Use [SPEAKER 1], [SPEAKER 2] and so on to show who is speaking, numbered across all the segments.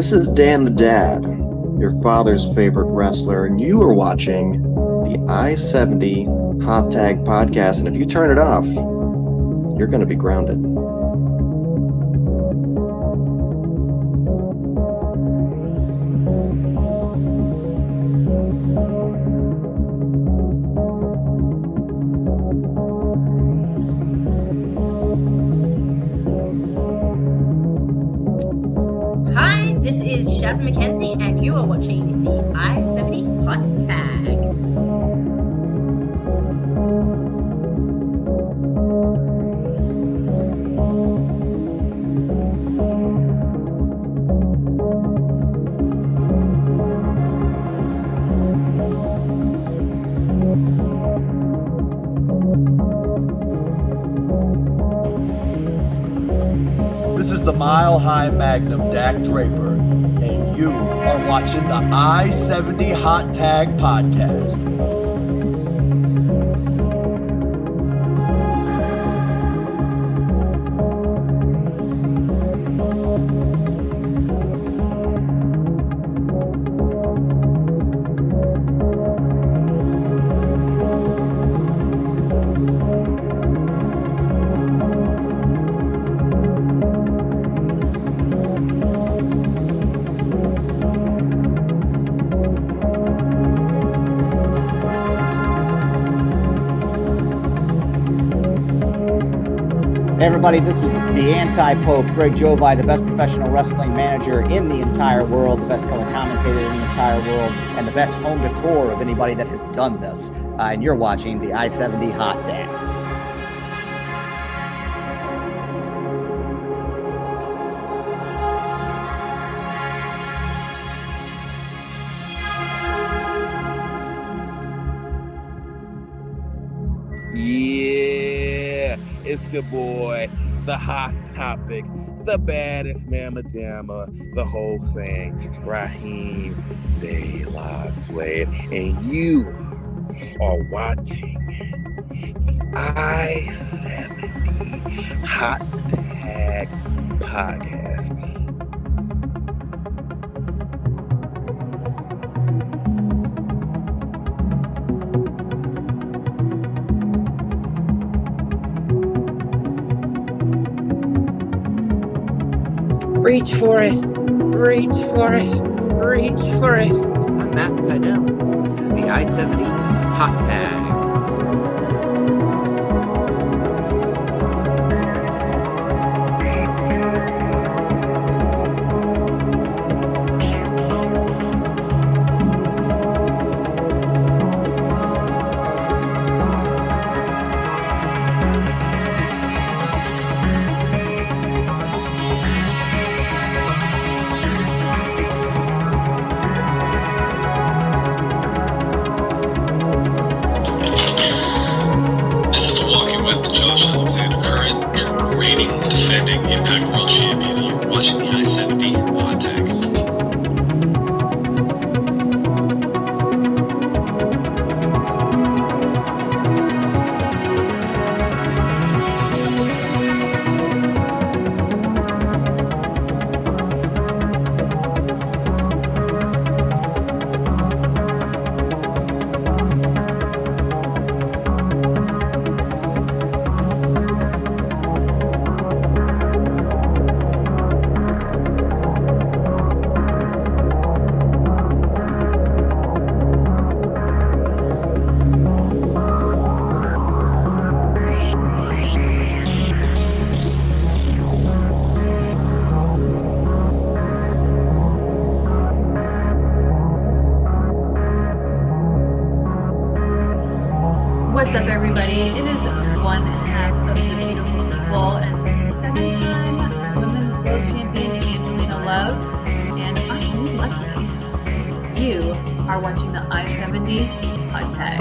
[SPEAKER 1] This is Dan the Dad, your father's favorite wrestler, and you are watching the I-70 Hot Tag Podcast. And if you turn it off, you're going to be grounded.
[SPEAKER 2] This is Jasmine McKenzie, and you are watching the I-70 Hot Tag.
[SPEAKER 3] This is the Mile High Magnum Dak Draper, and you are watching the I-70 Hot Tag Podcast.
[SPEAKER 4] Hey everybody, this is the anti-Pope, Greg Jovi, the best professional wrestling manager in the entire world, the best color commentator in the entire world, and the best home decor of anybody that has done this. And you're watching the I-70 Hot Tag.
[SPEAKER 5] It's your boy, the hot topic, the baddest mamma jamma, the whole thing, Raheem De La Suede, and you are watching the I-70 Hot Tag Podcast.
[SPEAKER 6] Reach for it, reach for it, reach for it. I'm Matt Sedalia. This is the I-70 Hot Tag.
[SPEAKER 7] Josh Elliott, current reigning, defending Impact World Champion. You're watching the I-70 Hot Tag.
[SPEAKER 2] What's up, everybody? It is one half of the beautiful people and seven-time women's world champion Angelina Love. And aren't you lucky? You are watching the I-70 Hot Tag.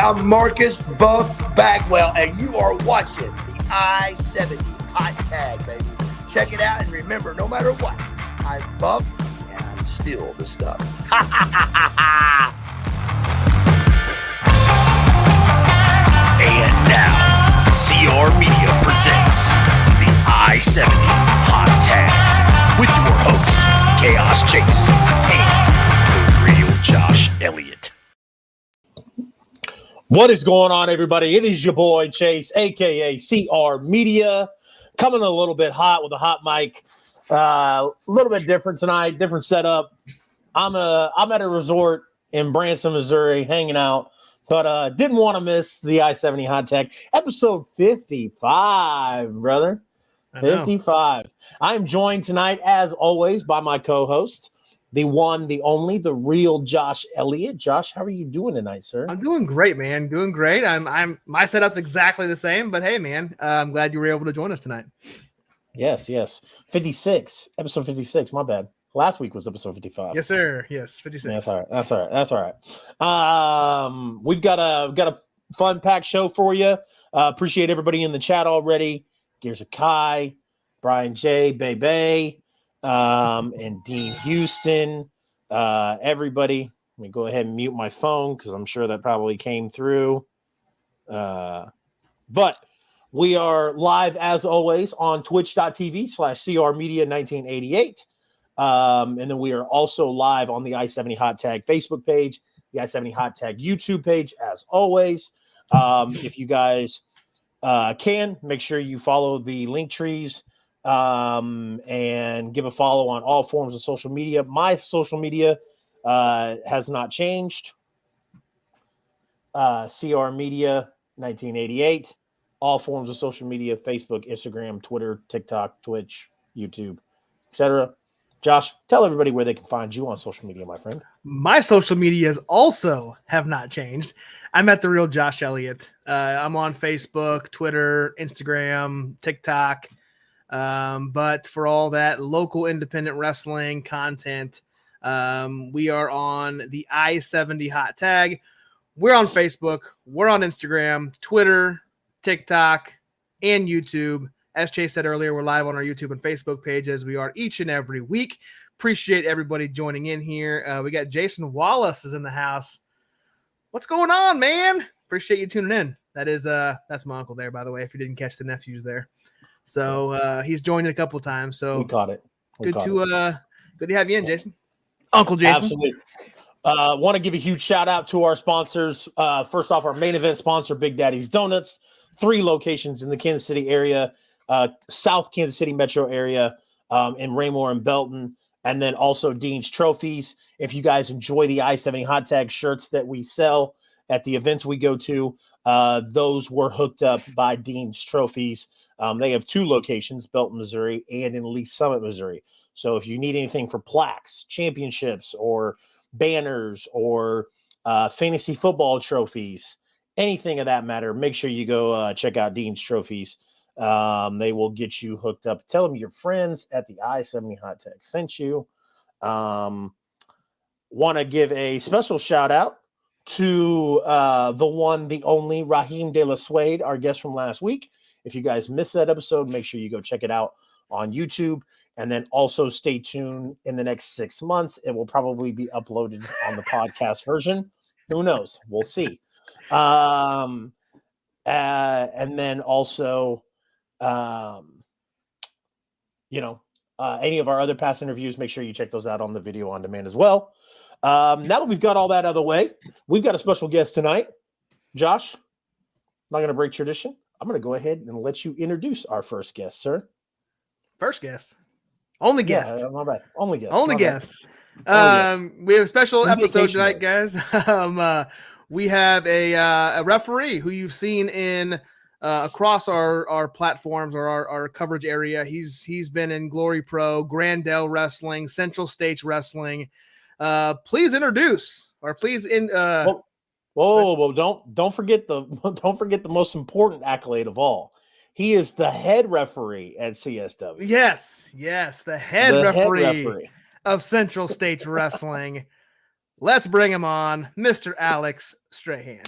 [SPEAKER 3] I'm Marcus Buff Bagwell, and you are watching the I-70 Hot Tag, baby. Check it out, and remember, no matter what, I'm buff and I'm still the stuff.
[SPEAKER 8] And now, CR Media presents the I-70 Hot Tag with your host, Chaos Chase, and the real Josh Elliott.
[SPEAKER 9] What is going on, everybody? It is your boy Chase, aka CR Media, coming a little bit hot with a hot mic. A little bit different tonight, different setup. I'm at a resort in Branson, Missouri, hanging out, but didn't want to miss the I-70 Hot Tag episode 55, brother. 55. I'm joined tonight, as always, by my co-host, the one, the only, the real Josh Elliott. Josh, how are you doing tonight, sir?
[SPEAKER 10] I'm doing great, man. Doing great. My setup's exactly the same, but hey, man, I'm glad you were able to join us tonight.
[SPEAKER 9] Yes. 56. Episode 56. My bad. Last week was episode 55.
[SPEAKER 10] Yes, sir. Yes, 56.
[SPEAKER 9] That's all right. We've got a fun packed show for you. Appreciate everybody in the chat already. Gears of Kai, Brian J, Bay, and Dean Houston. Everybody. Let me go ahead and mute my phone because I'm sure that probably came through. But we are live, as always, on twitch.tv/CRmedia1988. And then we are also live on the I-70 Hot Tag Facebook page, the I-70 Hot Tag YouTube page, as always. If you guys can, make sure you follow the link trees and give a follow on all forms of social media. My social media has not changed. CR Media 1988. All forms of social media: Facebook, Instagram, Twitter, TikTok, Twitch, YouTube, etc. Josh, tell everybody where they can find you on social media, my friend.
[SPEAKER 10] My social medias also have not changed. I'm at the real Josh Elliott. I'm on Facebook, Twitter, Instagram, TikTok. But for all that local independent wrestling content, we are on the I-70 Hot Tag. We're on Facebook. We're on Instagram, Twitter, TikTok, and YouTube. As Chase said earlier, we're live on our YouTube and Facebook pages. We are each and every week. Appreciate everybody joining in here. We got Jason Wallace is in the house. What's going on, man? Appreciate you tuning in. That's my uncle there, by the way, if you didn't catch the nephews there. So he's joined a couple of times. So
[SPEAKER 9] we caught it.
[SPEAKER 10] Good to have you in, Jason. Uncle Jason.
[SPEAKER 9] Absolutely. Want to give a huge shout out to our sponsors. First off, our main event sponsor, Big Daddy's Donuts. 3 locations in the Kansas City area, South Kansas City metro area, in Raymore and Belton, and then also Dean's Trophies. If you guys enjoy the I-70 Hot Tag shirts that we sell at the events we go to, those were hooked up by Dean's Trophies. They have 2 locations, Belton, Missouri, and in Lee Summit, Missouri. So if you need anything for plaques, championships, or banners, or fantasy football trophies, anything of that matter, make sure you go check out Dean's Trophies. They will get you hooked up. Tell them your friends at the I-70 Hot Tag sent you. Want to give a special shout out to the one, the only Raheem De La Suede, our guest from last week. If you guys missed that episode, make sure you go check it out on YouTube. And then also stay tuned in the next 6 months. It will probably be uploaded on the podcast version. Who knows? We'll see. And then also, any of our other past interviews, make sure you check those out on the video on demand as well. Now that we've got all that out of the way, we've got a special guest tonight. Josh, I'm not going to break tradition. I'm going to go ahead and let you introduce our first guest, sir.
[SPEAKER 10] First guest. Only guest.
[SPEAKER 9] Yeah, my bad. Only guest.
[SPEAKER 10] Only guest. We have a special episode tonight, guys. We have a referee who you've seen in across our platforms or our coverage area. He's been in GloryPro, Grandel Wrestling, Central States Wrestling. Please introduce, or please in.
[SPEAKER 9] Whoa! Don't forget the most important accolade of all. He is the head referee at CSW.
[SPEAKER 10] Yes, the head referee of Central States Wrestling. Let's bring him on, Mr. Alex Strahan.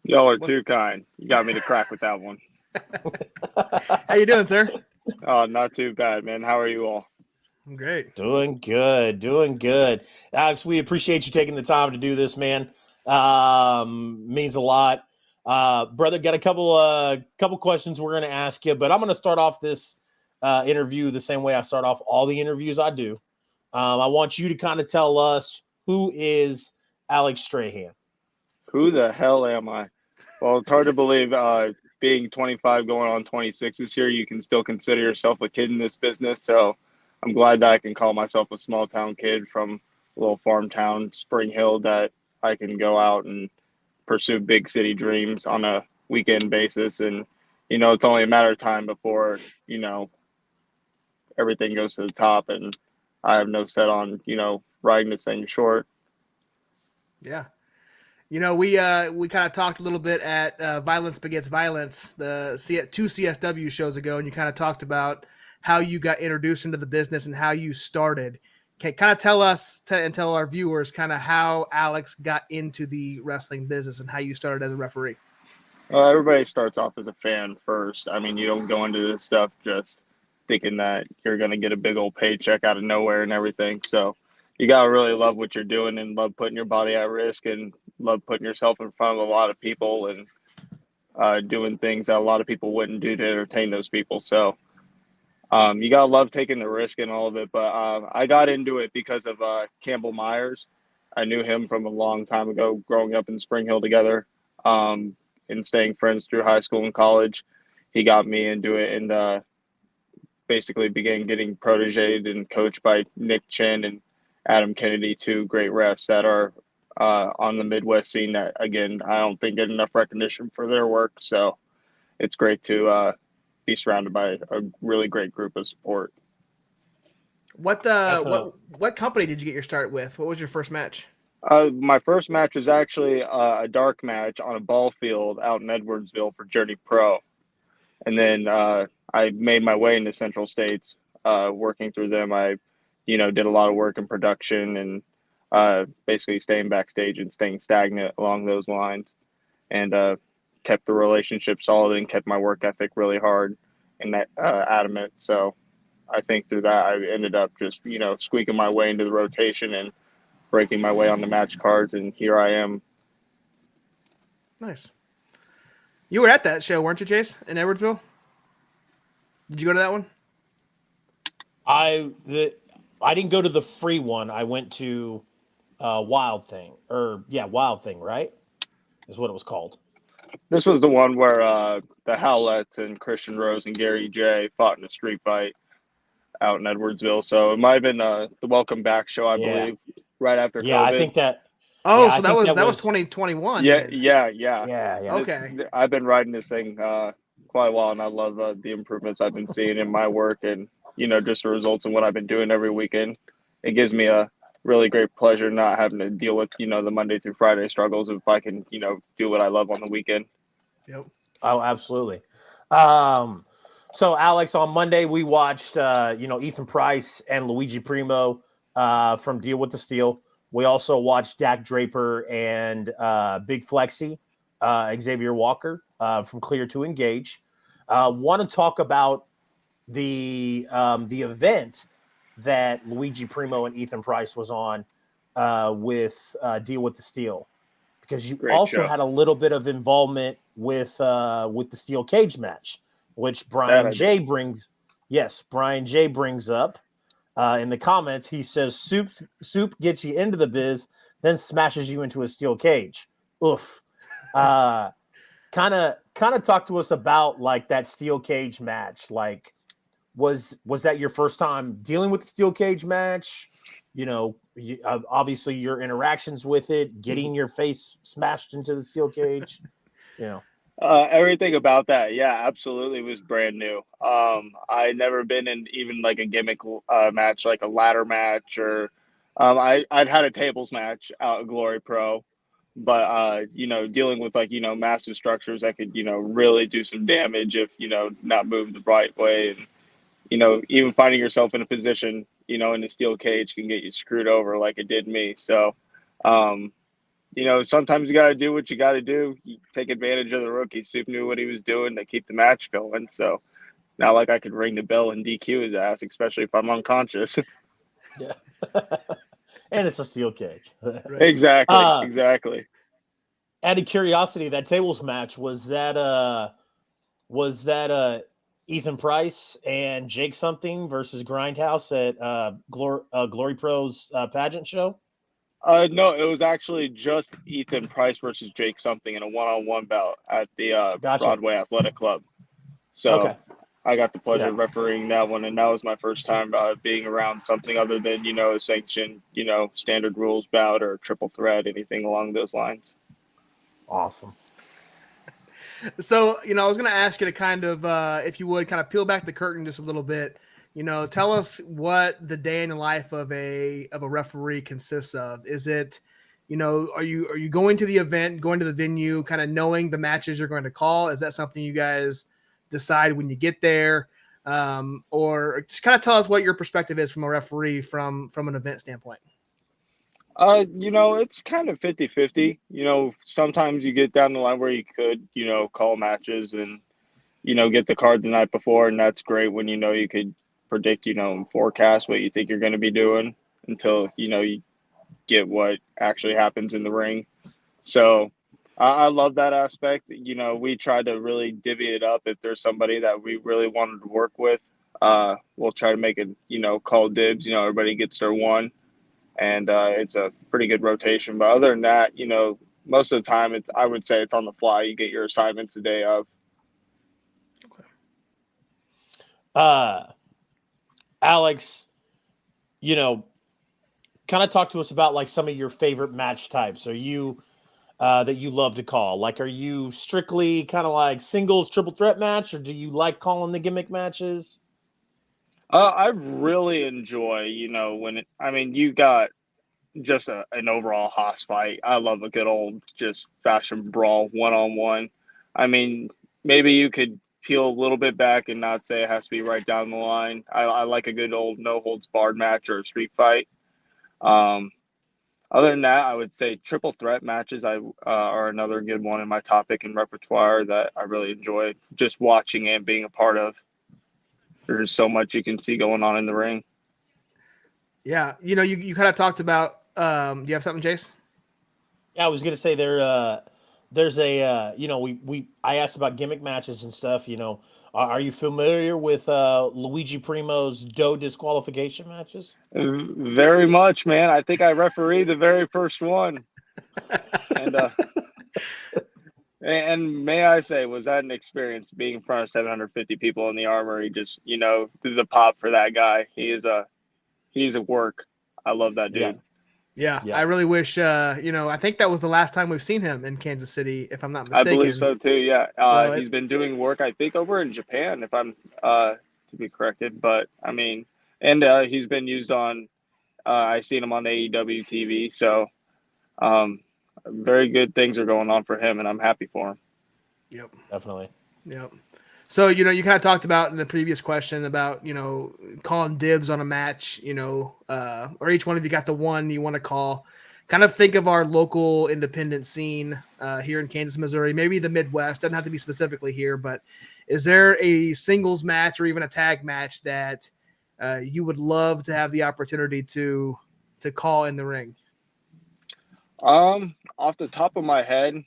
[SPEAKER 11] Y'all are too kind. You got me to crack with that one.
[SPEAKER 10] How you doing, sir?
[SPEAKER 11] Not too bad, man. How are you all?
[SPEAKER 10] I'm great.
[SPEAKER 9] Doing good. Alex, we appreciate you taking the time to do this, man. Means a lot. Brother, got a couple questions we're going to ask you, but I'm going to start off this interview the same way I start off all the interviews I do. I want you to kind of tell us, who is Alex Strahan?
[SPEAKER 11] Who the hell am I? Well, it's hard to believe being 25 going on 26 this year, you can still consider yourself a kid in this business. So I'm glad that I can call myself a small town kid from a little farm town, Spring Hill, that I can go out and pursue big city dreams on a weekend basis. And, it's only a matter of time before, everything goes to the top. And I have no set on, riding this thing short.
[SPEAKER 10] Yeah. We kind of talked a little bit at Violence Begets Violence, the two CSW shows ago, and you kind of talked about how you got introduced into the business and how you started. Can kind of tell us and tell our viewers kind of how Alex got into the wrestling business and how you started as a referee?
[SPEAKER 11] Well, everybody starts off as a fan first. I mean, you don't go into this stuff just thinking that you're going to get a big old paycheck out of nowhere and everything. So you got to really love what you're doing and love putting your body at risk and love putting yourself in front of a lot of people and doing things that a lot of people wouldn't do to entertain those people. So you got to love taking the risk and all of it. But I got into it because of Campbell Myers. I knew him from a long time ago, growing up in Spring Hill together and staying friends through high school and college. He got me into it and basically began getting protéged and coached by Nick Chin and Adam Kennedy, two great refs that are on the Midwest scene that, again, I don't think get enough recognition for their work. So it's great to be surrounded by a really great group of support.
[SPEAKER 10] What company did you get your start with? What was your first match?
[SPEAKER 11] My first match was actually a dark match on a ball field out in Edwardsville for JourneyPro. And then I made my way into Central States working through them. I did a lot of work in production and basically staying backstage and staying stagnant along those lines, and kept the relationship solid and kept my work ethic really hard and adamant. So I think through that, I ended up just, squeaking my way into the rotation and breaking my way on the match cards. And here I am.
[SPEAKER 10] Nice. You were at that show, weren't you, Chase, in Edwardsville? Did you go to that one?
[SPEAKER 9] I didn't go to the free one. I went to Wild Thing, right? Is what it was called.
[SPEAKER 11] This was the one where the Howletts and Christian Rose and Gary J fought in a street fight out in Edwardsville. So it might have been the Welcome Back show, I believe, right after COVID.
[SPEAKER 9] I think that.
[SPEAKER 10] Oh, so that was 2021.
[SPEAKER 11] Yeah.
[SPEAKER 10] Okay.
[SPEAKER 11] I've been riding this thing quite a while, and I love the improvements I've been seeing in my work and, just the results of what I've been doing every weekend. It gives me a really great pleasure not having to deal with, the Monday through Friday struggles if I can, do what I love on the weekend.
[SPEAKER 10] Yep.
[SPEAKER 9] Oh, absolutely. So Alex, on Monday we watched, Ethan Price and Luigi Primo from Deal with the Steel. We also watched Dak Draper and Big Flexi, Xavier Walker from Clear to Engage. Want to talk about the event that Luigi Primo and Ethan Price was on with Deal with the Steel, because you also had a little bit of involvement with the steel cage match, which Brian J brings up in the comments. He says soup gets you into the biz, then smashes you into a steel cage. Oof. Kind of talk to us about like that steel cage match. Like, was that your first time dealing with the steel cage match? Obviously your interactions with it, getting your face smashed into the steel cage.
[SPEAKER 11] Everything about that, yeah, absolutely was brand new. I'd never been in even like a gimmick match, like a ladder match, or I'd had a tables match out at GloryPro, but dealing with like massive structures that could really do some damage if not moved the right way, and even finding yourself in a position in a steel cage can get you screwed over like it did me. So sometimes you got to do what you got to do. You take advantage of the rookie. Soup knew what he was doing to keep the match going. So not like I could ring the bell and DQ his ass, especially if I'm unconscious.
[SPEAKER 9] Yeah. And it's a steel cage.
[SPEAKER 10] Right.
[SPEAKER 11] Exactly.
[SPEAKER 9] Out of curiosity, that tables match, was that Ethan Price and Jake something versus Grindhouse at GloryPro's pageant show?
[SPEAKER 11] No, it was actually just Ethan Price versus Jake something in a one-on-one bout at the
[SPEAKER 9] Gotcha.
[SPEAKER 11] Broadway Athletic Club. So
[SPEAKER 9] Okay.
[SPEAKER 11] I got the pleasure
[SPEAKER 9] Yeah.
[SPEAKER 11] of refereeing that one, and that was my first time being around something other than, a sanctioned, standard rules bout or triple threat, anything along those lines.
[SPEAKER 9] Awesome.
[SPEAKER 10] So, I was going to ask you to kind of, if you would, kind of peel back the curtain just a little bit. Tell us what the day in the life of a referee consists of. Is it, are you going to the event, going to the venue, kind of knowing the matches you're going to call? Is that something you guys decide when you get there? Or just kind of tell us what your perspective is from a referee from an event standpoint.
[SPEAKER 11] It's kind of 50-50. Sometimes you get down the line where you could, call matches and, get the card the night before, and that's great when you could predict, and forecast what you think you're going to be doing until, you get what actually happens in the ring. So I love that aspect. We try to really divvy it up. If there's somebody that we really wanted to work with, we'll try to make it, call dibs, everybody gets their one. And it's a pretty good rotation. But other than that, most of the time, I would say it's on the fly. You get your assignments the day of.
[SPEAKER 9] Alex, kind of talk to us about like some of your favorite match types. Are you that you love to call? Like, are you strictly kind of like singles, triple threat match, or do you like calling the gimmick matches?
[SPEAKER 11] I really enjoy, you got just an overall hoss fight. I love a good old just fashion brawl one-on-one. Maybe you could peel a little bit back and not say it has to be right down the line. I like a good old no-holds-barred match or a street fight. Other than that, I would say triple threat matches are another good one in my topic and repertoire that I really enjoy just watching and being a part of. There's so much you can see going on in the ring.
[SPEAKER 10] Yeah. You kind of talked about, do you have something, Jace?
[SPEAKER 9] Yeah, I was going to say there's a, I asked about gimmick matches and stuff, are you familiar with Luigi Primo's Doe disqualification matches?
[SPEAKER 11] Very much, man. I think I refereed the very first one. And may I say, was that an experience being in front of 750 people in the Armory? Just, the pop for that guy. He's a work. I love that dude.
[SPEAKER 10] Yeah. I really wish, I think that was the last time we've seen him in Kansas City, if I'm not mistaken.
[SPEAKER 11] I believe so too. Yeah. He's been doing work, I think, over in Japan, if I'm to be corrected. But he's been used on, I've seen him on AEW TV. So, very good things are going on for him, and I'm happy for him.
[SPEAKER 10] Yep.
[SPEAKER 9] Definitely.
[SPEAKER 10] Yep. So, you kind of talked about in the previous question about, calling dibs on a match, or each one of you got the one you want to call. Kind of think of our local independent scene here in Kansas, Missouri, maybe the Midwest. Doesn't have to be specifically here, but is there a singles match or even a tag match that you would love to have the opportunity to call in the ring?
[SPEAKER 11] Off the top of my head,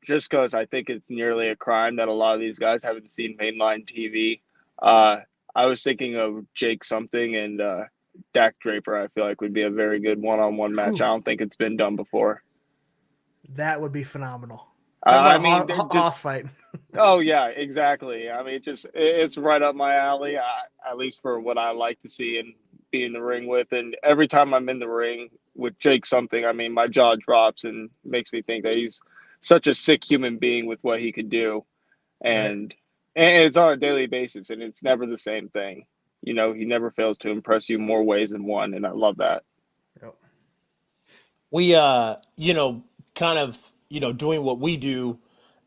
[SPEAKER 11] just because I think it's nearly a crime that a lot of these guys haven't seen mainline TV. I was thinking of Jake something and Dak Draper. I feel like would be a very good one-on-one match. I don't think it's been done before.
[SPEAKER 10] That would be phenomenal.
[SPEAKER 11] Hoss
[SPEAKER 10] fight.
[SPEAKER 11] Oh yeah, exactly. It's right up my alley. At least for what I like to see and be in the ring with. And every time I'm in the ring with Jake something, my jaw drops and makes me think that he's such a sick human being with what he could do. And it's on a daily basis, and it's never the same thing. He never fails to impress you more ways than one, and I love that.
[SPEAKER 10] Yep.
[SPEAKER 9] We, kind of, doing what we do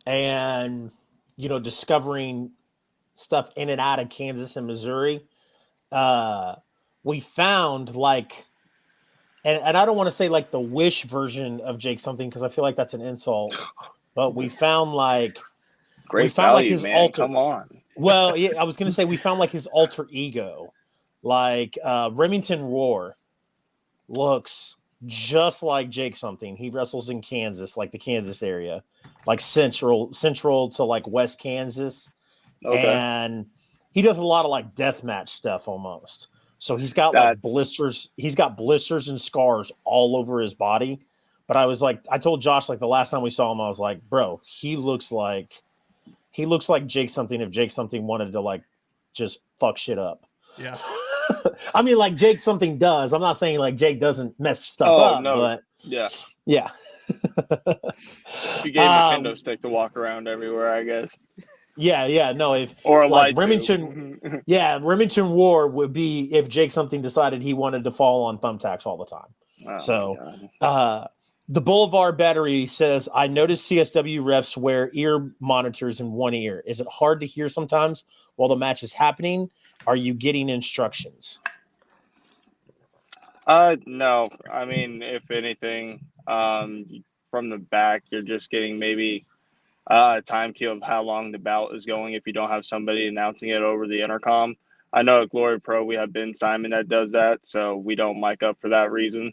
[SPEAKER 9] and, discovering stuff in and out of Kansas and Missouri, we found and I don't want to say like the Wish version of Jake something because I feel like that's an insult, but we found like
[SPEAKER 11] Great value,
[SPEAKER 9] his
[SPEAKER 11] man.
[SPEAKER 9] alter.
[SPEAKER 11] Come on.
[SPEAKER 9] Well, yeah, I was gonna say we found like his alter ego, like Remington Roar looks just like Jake something. He wrestles in Kansas, like the Kansas area, like central to like West Kansas,
[SPEAKER 11] Okay.
[SPEAKER 9] and he does a lot of like deathmatch stuff almost. So he's got like blisters. He's got blisters and scars all over his body. But I was like, I told Josh like the last time we saw him, I was like, bro, he looks like Jake something if Jake something wanted to like just fuck shit up.
[SPEAKER 10] Yeah.
[SPEAKER 9] I mean, like Jake something does. I'm not saying like Jake doesn't mess stuff up, but
[SPEAKER 11] yeah.
[SPEAKER 9] If
[SPEAKER 11] you gave him a kendo stick to walk around everywhere, I guess.
[SPEAKER 9] Yeah, no, if
[SPEAKER 11] or
[SPEAKER 9] like
[SPEAKER 11] like
[SPEAKER 9] Remington, Remington War would be if Jake something decided he wanted to fall on thumbtacks all the time.
[SPEAKER 11] Oh,
[SPEAKER 9] so, the Boulevard Battery says, I noticed CSW refs wear ear monitors in one ear. Is it hard to hear sometimes while the match is happening? Are you getting instructions?
[SPEAKER 11] No. I mean, if anything, from the back, you're just getting maybe a time cue of how long the bout is going if you don't have somebody announcing it over the intercom. I know at GloryPro we have Ben Simon that does that, so we don't mic up for that reason.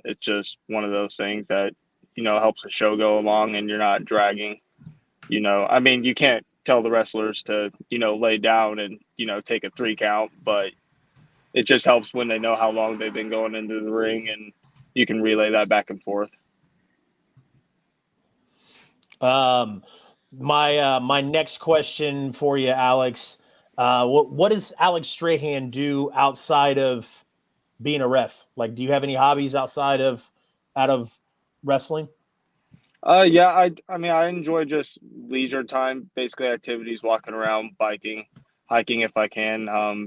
[SPEAKER 11] It's just one of those things that, helps the show go along and you're not dragging. I mean, you can't tell the wrestlers to, lay down and, take a 3 count, but it just helps when they know how long they've been going into the ring and you can relay that back and forth.
[SPEAKER 9] My next question for you, Alex, what does Alex Strahan do outside of being a ref? Like, do you have any hobbies outside of wrestling?
[SPEAKER 11] Yeah, I mean, I enjoy just leisure time, basically activities, walking around, biking, hiking if I can.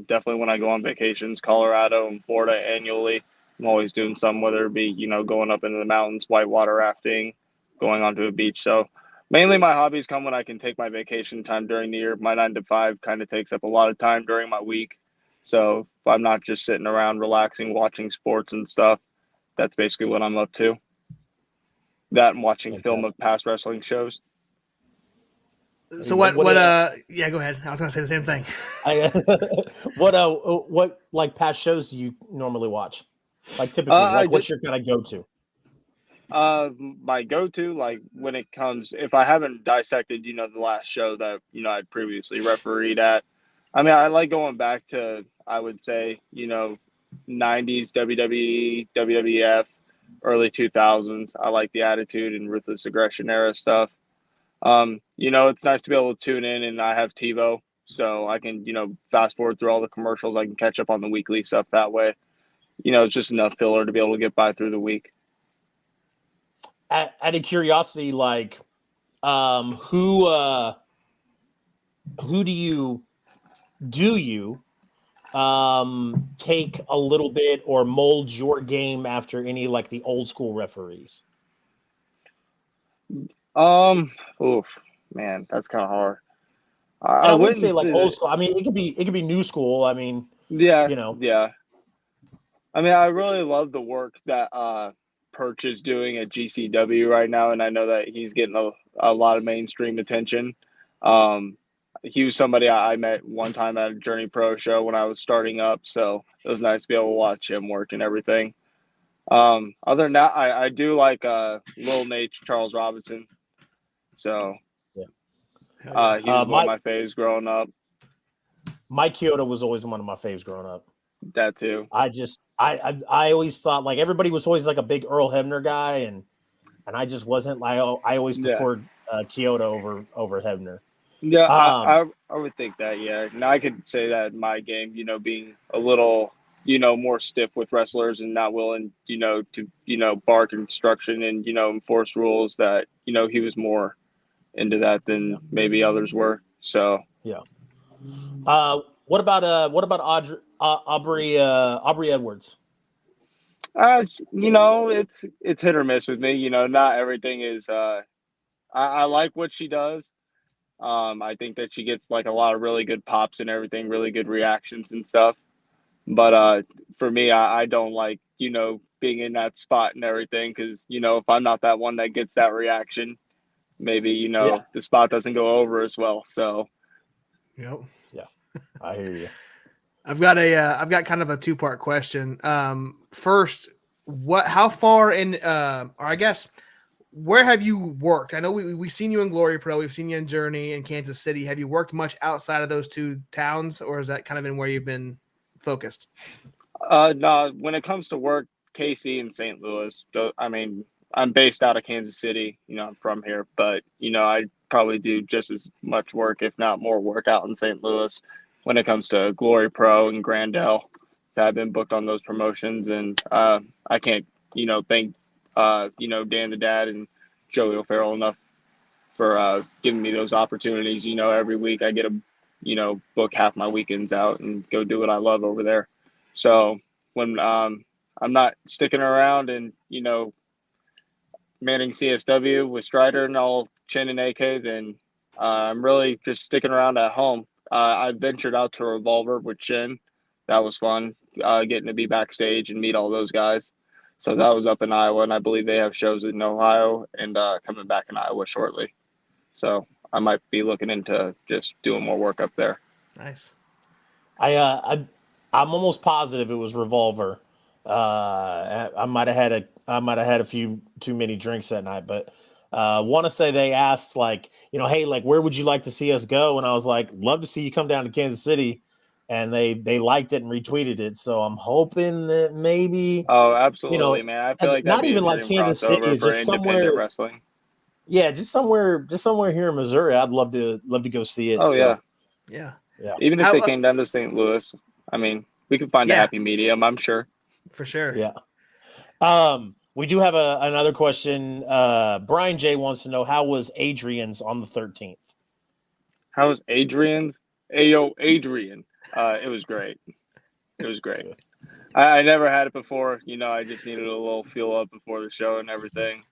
[SPEAKER 11] Definitely when I go on vacations, Colorado and Florida annually, I'm always doing something, whether it be, going up into the mountains, whitewater rafting, going onto a beach. So mainly my hobbies come when I can take my vacation time during the year. My 9 to 5 kind of takes up a lot of time during my week. So if I'm not just sitting around relaxing, watching sports and stuff, that's basically what I'm up to. That and watching film of past wrestling shows.
[SPEAKER 10] So what yeah, go ahead. I was gonna say the same thing.
[SPEAKER 9] What like past shows do you normally watch? Like typically, what's your kind of go-to?
[SPEAKER 11] My go-to, like when it comes, if I haven't dissected, the last show that, I'd previously refereed at, I mean, I like going back to, I would say, 90s WWE, WWF, early 2000s. I like the Attitude and Ruthless Aggression era stuff. It's nice to be able to tune in, and I have TiVo, so I can, fast forward through all the commercials. I can catch up on the weekly stuff that way. It's just enough filler to be able to get by through the week.
[SPEAKER 9] Out of curiosity, like, who do you take a little bit or mold your game after any like the old school referees?
[SPEAKER 11] Oof, man, that's kind of hard.
[SPEAKER 9] I wouldn't say like old school. I mean, it could be new school. I mean,
[SPEAKER 11] yeah. I mean, I really love the work that Perch is doing at GCW right now, and I know that he's getting a lot of mainstream attention. He was somebody I met one time at a JourneyPro show when I was starting up, so it was nice to be able to watch him work and everything. Other than that, I do like Lil Nate, Charles Robinson. So he was one of my faves growing up.
[SPEAKER 9] Mike Chioda was always one of my faves growing up.
[SPEAKER 11] That too.
[SPEAKER 9] I always thought like everybody was always like a big Earl Hebner guy, and I just wasn't. I always preferred Chioda over Hebner.
[SPEAKER 11] Yeah, I would think that. Yeah, now I could say that in my game, being a little, more stiff with wrestlers and not willing, to, bark instruction and enforce rules. That he was more into that than maybe others were. So
[SPEAKER 9] yeah. What about Aubrey Edwards?
[SPEAKER 11] It's hit or miss with me. Not everything is. I like what she does. I think that she gets like a lot of really good pops and everything, really good reactions and stuff. But for me, I don't like being in that spot and everything. Because, if I'm not that one that gets that reaction, maybe, the spot doesn't go over as well. So,
[SPEAKER 10] Yep.
[SPEAKER 9] Yeah, I hear you.
[SPEAKER 10] I've got kind of a two-part question. First, how far in, or I guess, where have you worked? I know we've seen you in GloryPro, we've seen you in Journey in Kansas City. Have you worked much outside of those two towns, or is that kind of been where you've been focused?
[SPEAKER 11] No, when it comes to work, KC and St. Louis, I mean, I'm based out of Kansas City, I'm from here, but, I probably do just as much work, if not more work out in St. Louis when it comes to GloryPro and Grandel that I've been booked on those promotions. And I can't, thank, Dan the Dad and Joey O'Farrell enough for giving me those opportunities. Every week I get to, book half my weekends out and go do what I love over there. So when I'm not sticking around and, manning CSW with Strider and all Chin and AK, then I'm really just sticking around at home. I ventured out to Revolver with Chin. That was fun, getting to be backstage and meet all those guys. So that was up in Iowa, and I believe they have shows in Ohio and coming back in Iowa shortly. So I might be looking into just doing more work up there.
[SPEAKER 10] Nice.
[SPEAKER 9] I'm almost positive it was Revolver. I might have had a few too many drinks that night, but want to say they asked like, hey, like where would you like to see us go? And I was like, love to see you come down to Kansas City. And they liked it and retweeted it. So I'm hoping that maybe.
[SPEAKER 11] Oh, absolutely, man. I feel like
[SPEAKER 9] not
[SPEAKER 11] that'd be
[SPEAKER 9] even
[SPEAKER 11] a
[SPEAKER 9] like
[SPEAKER 11] dream
[SPEAKER 9] Kansas
[SPEAKER 11] crossover
[SPEAKER 9] City,
[SPEAKER 11] for
[SPEAKER 9] just
[SPEAKER 11] independent
[SPEAKER 9] somewhere.
[SPEAKER 11] wrestling.
[SPEAKER 9] Yeah, just somewhere here in Missouri. I'd love to go see it.
[SPEAKER 11] Oh,
[SPEAKER 9] so.
[SPEAKER 10] Yeah.
[SPEAKER 11] Even if they came down to St. Louis, I mean, we could find a happy medium, I'm sure.
[SPEAKER 10] For sure.
[SPEAKER 9] Yeah. We do have another question. Brian J wants to know, how was Adrian's on the 13th?
[SPEAKER 11] How was Adrian's? Ayo, Adrian. It was great. It was great. I never had it before. I just needed a little fuel up before the show and everything.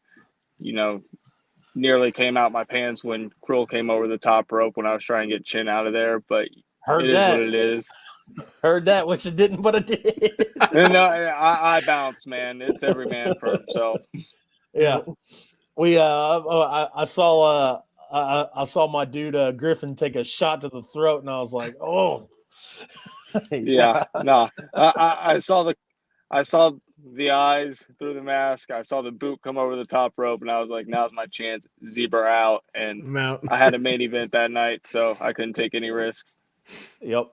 [SPEAKER 11] Nearly came out my pants when Krill came over the top rope when I was trying to get Chin out of there, but
[SPEAKER 9] Heard
[SPEAKER 11] it
[SPEAKER 9] that.
[SPEAKER 11] is what it is.
[SPEAKER 9] Heard that, which it didn't, but it did.
[SPEAKER 11] No, I bounce, man. It's every man for himself.
[SPEAKER 9] Yeah. We I saw I saw my dude Griffin take a shot to the throat, and I was like, oh.
[SPEAKER 11] Yeah. No. I saw the eyes through the mask. I saw the boot come over the top rope, and I was like, now's my chance. Zebra out. And I had a main event that night, so I couldn't take any risks.
[SPEAKER 9] Yep.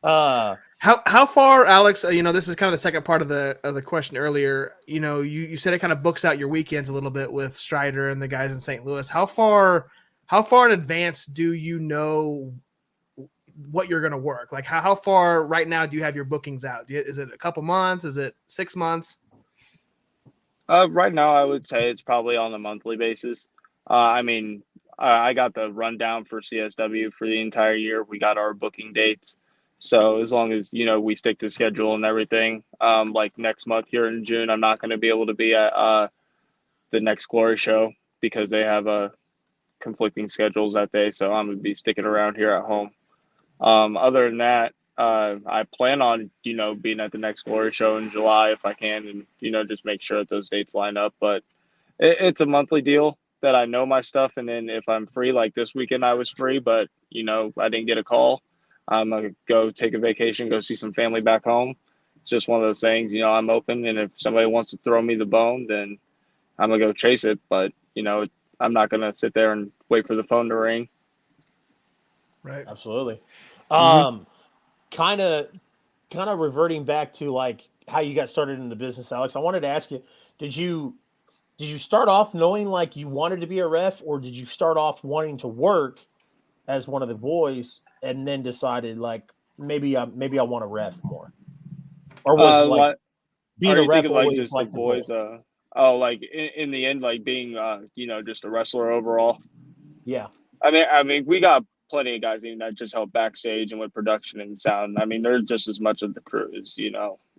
[SPEAKER 10] How far, Alex? This is kind of the second part of the question earlier. You said it kind of books out your weekends a little bit with Strider and the guys in St. Louis. How far in advance do you know what you're going to work? Like how far right now do you have your bookings out? Is it a couple months? Is it 6 months?
[SPEAKER 11] Right now, I would say it's probably on a monthly basis. I mean, I got the rundown for CSW for the entire year. We got our booking dates. So as long as, we stick to schedule and everything, like next month here in June, I'm not going to be able to be at the next Glory show because they have conflicting schedules that day. So I'm going to be sticking around here at home. Other than that, I plan on, being at the next Glory show in July if I can and, just make sure that those dates line up. But it's a monthly deal that I know my stuff. And then if I'm free, like this weekend I was free, but, I didn't get a call. I'm going to go take a vacation, go see some family back home. It's just one of those things, I'm open. And if somebody wants to throw me the bone, then I'm going to go chase it. But, I'm not going to sit there and wait for the phone to ring.
[SPEAKER 10] Right.
[SPEAKER 9] Absolutely. Kind of reverting back to like how you got started in the business, Alex. I wanted to ask you, did you start off knowing like you wanted to be a ref, or did you start off wanting to work as one of the boys and then decided like maybe I want to ref more? Or was like being a ref always
[SPEAKER 11] just
[SPEAKER 9] like
[SPEAKER 11] the boys
[SPEAKER 9] goal?
[SPEAKER 11] like in the end, like being just a wrestler overall?
[SPEAKER 9] Yeah.
[SPEAKER 11] I mean we got plenty of guys that just help backstage and with production and sound. I mean, they're just as much of the crew as,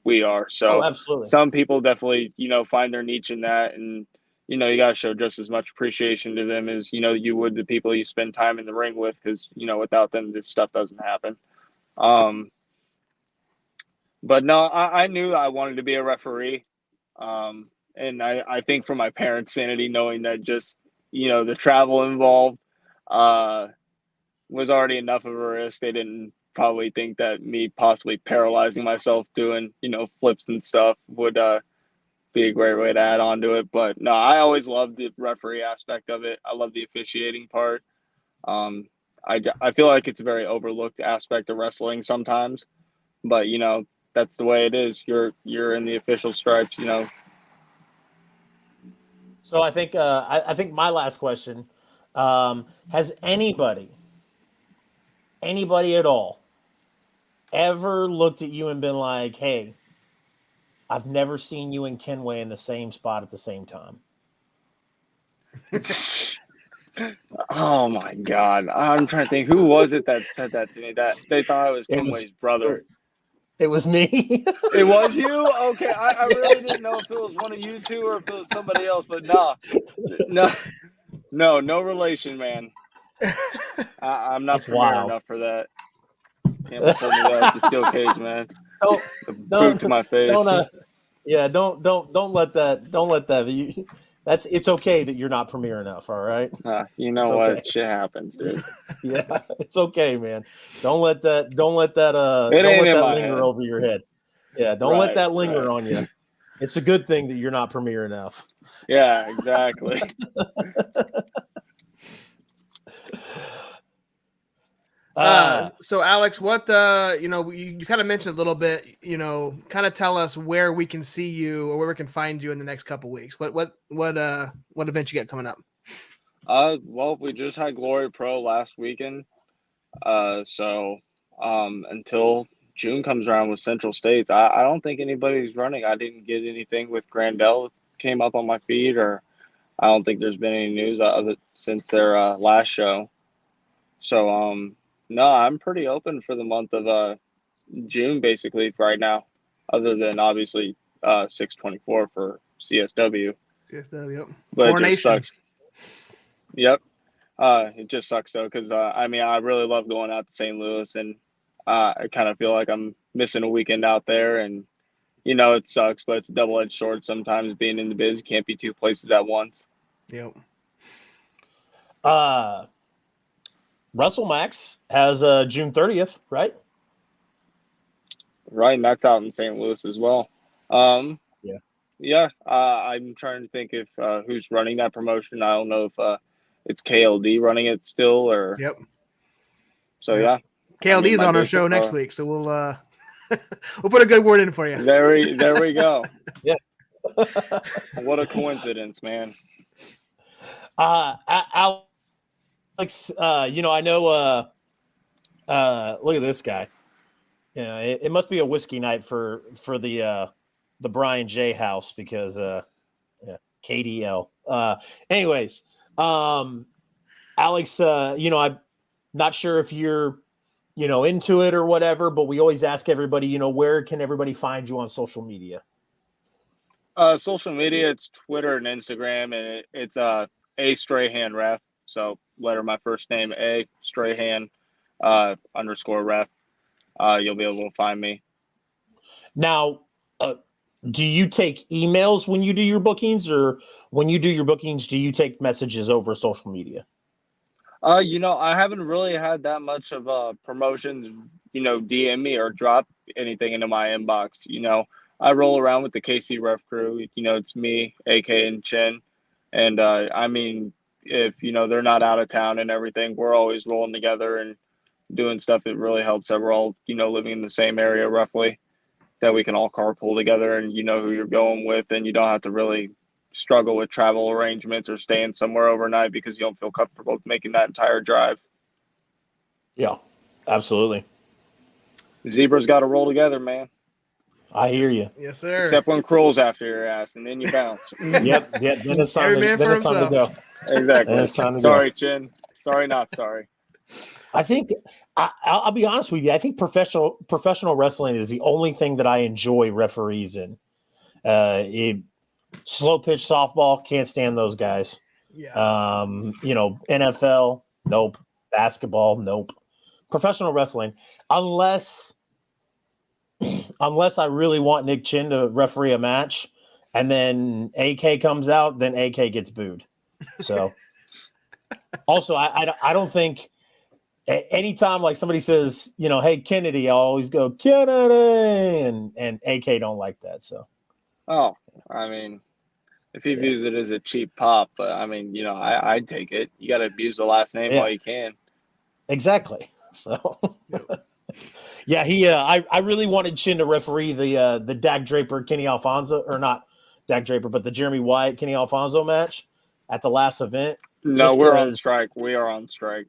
[SPEAKER 11] we are. So
[SPEAKER 9] absolutely.
[SPEAKER 11] Some people definitely, find their niche in that. And, you got to show just as much appreciation to them as, you would the people you spend time in the ring with. Because, without them, this stuff doesn't happen. But no, I knew I wanted to be a referee. And I think for my parents' sanity, knowing that just, the travel involved was already enough of a risk. They didn't probably think that me possibly paralyzing myself doing, flips and stuff would be a great way to add on to it. But no, I always loved the referee aspect of it. I love the officiating part. I feel like it's a very overlooked aspect of wrestling sometimes, but that's the way it is. You're in the official stripes,
[SPEAKER 9] So I think my last question, has anybody at all ever looked at you and been like, hey, I've never seen you and Kenway in the same spot at the same time?
[SPEAKER 11] Oh my God. I'm trying to think, who was it that said that to me, that they thought I was Kenway's brother?
[SPEAKER 9] It was me.
[SPEAKER 11] It was you? Okay. I really didn't know if it was one of you two or if it was somebody else, but no relation, man. I'm not premier enough for that. Can't be pulling me out the steel cage, man. Boot to my face.
[SPEAKER 9] Don't let that. It's okay that you're not premier enough. All right.
[SPEAKER 11] You know what? Okay. Shit happens, dude.
[SPEAKER 9] Yeah, it's okay, man. Don't let that linger over your head. Yeah, don't let that linger on you. It's a good thing that you're not premier enough.
[SPEAKER 11] Yeah, exactly.
[SPEAKER 10] So Alex, what you kind of mentioned a little bit, kind of tell us where we can see you or where we can find you in the next couple of weeks. What events you got coming up?
[SPEAKER 11] Well, we just had GloryPro last weekend. So until June comes around with Central States, I don't think anybody's running. I didn't get anything with Grandel came up on my feed, or I don't think there's been any news other since their last show. So no, I'm pretty open for the month of June basically right now, other than obviously 6/24 for CSW.
[SPEAKER 10] CSW, yep.
[SPEAKER 11] But it just sucks. Yep. It just sucks though, because I really love going out to St. Louis, and I kind of feel like I'm missing a weekend out there, and it sucks, but it's a double-edged sword sometimes being in the biz. You can't be two places at once.
[SPEAKER 10] Yep.
[SPEAKER 9] WrestleMax has June 30th, right?
[SPEAKER 11] Right, and that's out in St. Louis as well. Yeah. I'm trying to think if who's running that promotion. I don't know if it's KLD running it still, or.
[SPEAKER 10] Yep.
[SPEAKER 11] So yeah.
[SPEAKER 10] KLD is on our show next week, so we'll we'll put a good word in for you.
[SPEAKER 11] There we go.
[SPEAKER 9] Yeah.
[SPEAKER 11] What a coincidence, man.
[SPEAKER 9] Alex, I know. Look at this guy. Yeah, it must be a whiskey night for the Brian J house, because KDL. Anyways, Alex, I'm not sure if you're into it or whatever, but we always ask everybody, where can everybody find you on social media?
[SPEAKER 11] Social media, it's Twitter and Instagram, and it's A Strahan Ref. So letter my first name, A Strahan _ ref. You'll be able to find me. Now,
[SPEAKER 9] do you take emails when you do your bookings, or when you do your bookings, do you take messages over social media?
[SPEAKER 11] I haven't really had that much of promotions, DM me or drop anything into my inbox. I roll around with the KC Ref crew. It's me, AK, and Chin. And if they're not out of town and everything, we're always rolling together and doing stuff. It really helps that we're all living in the same area roughly, that we can all carpool together, and who you're going with, and you don't have to really struggle with travel arrangements or staying somewhere overnight because you don't feel comfortable making that entire drive.
[SPEAKER 9] Yeah, absolutely.
[SPEAKER 11] Zebras got to roll together, man.
[SPEAKER 9] I hear you.
[SPEAKER 10] Yes, sir.
[SPEAKER 11] Except when Kroll's after your ass, and then you bounce.
[SPEAKER 9] Yep. Then it's time to go.
[SPEAKER 11] Exactly.
[SPEAKER 9] Then it's time to
[SPEAKER 11] sorry,
[SPEAKER 9] go.
[SPEAKER 11] Chin. Sorry, not sorry.
[SPEAKER 9] I think I'll be honest with you. I think professional wrestling is the only thing that I enjoy referees in. Slow pitch softball, can't stand those guys.
[SPEAKER 10] Yeah.
[SPEAKER 9] NFL, nope. Basketball, nope. Professional wrestling, unless unless I really want Nick Chin to referee a match, and then AK comes out, then AK gets booed. So, also, I don't think anytime like somebody says, you know, hey Kennedy, I always go Kennedy, and AK don't like that. So,
[SPEAKER 11] Oh, I mean, if he views it as a cheap pop, but I mean, you know, I'd take it. You got to abuse the last name while you can.
[SPEAKER 9] Exactly. So, yeah, I really wanted Chin to referee the Dak Draper Kenny Alfonso, or not Dak Draper, but the Jeremy Wyatt Kenny Alfonso match at the last event.
[SPEAKER 11] No, we're on strike. We are on strike.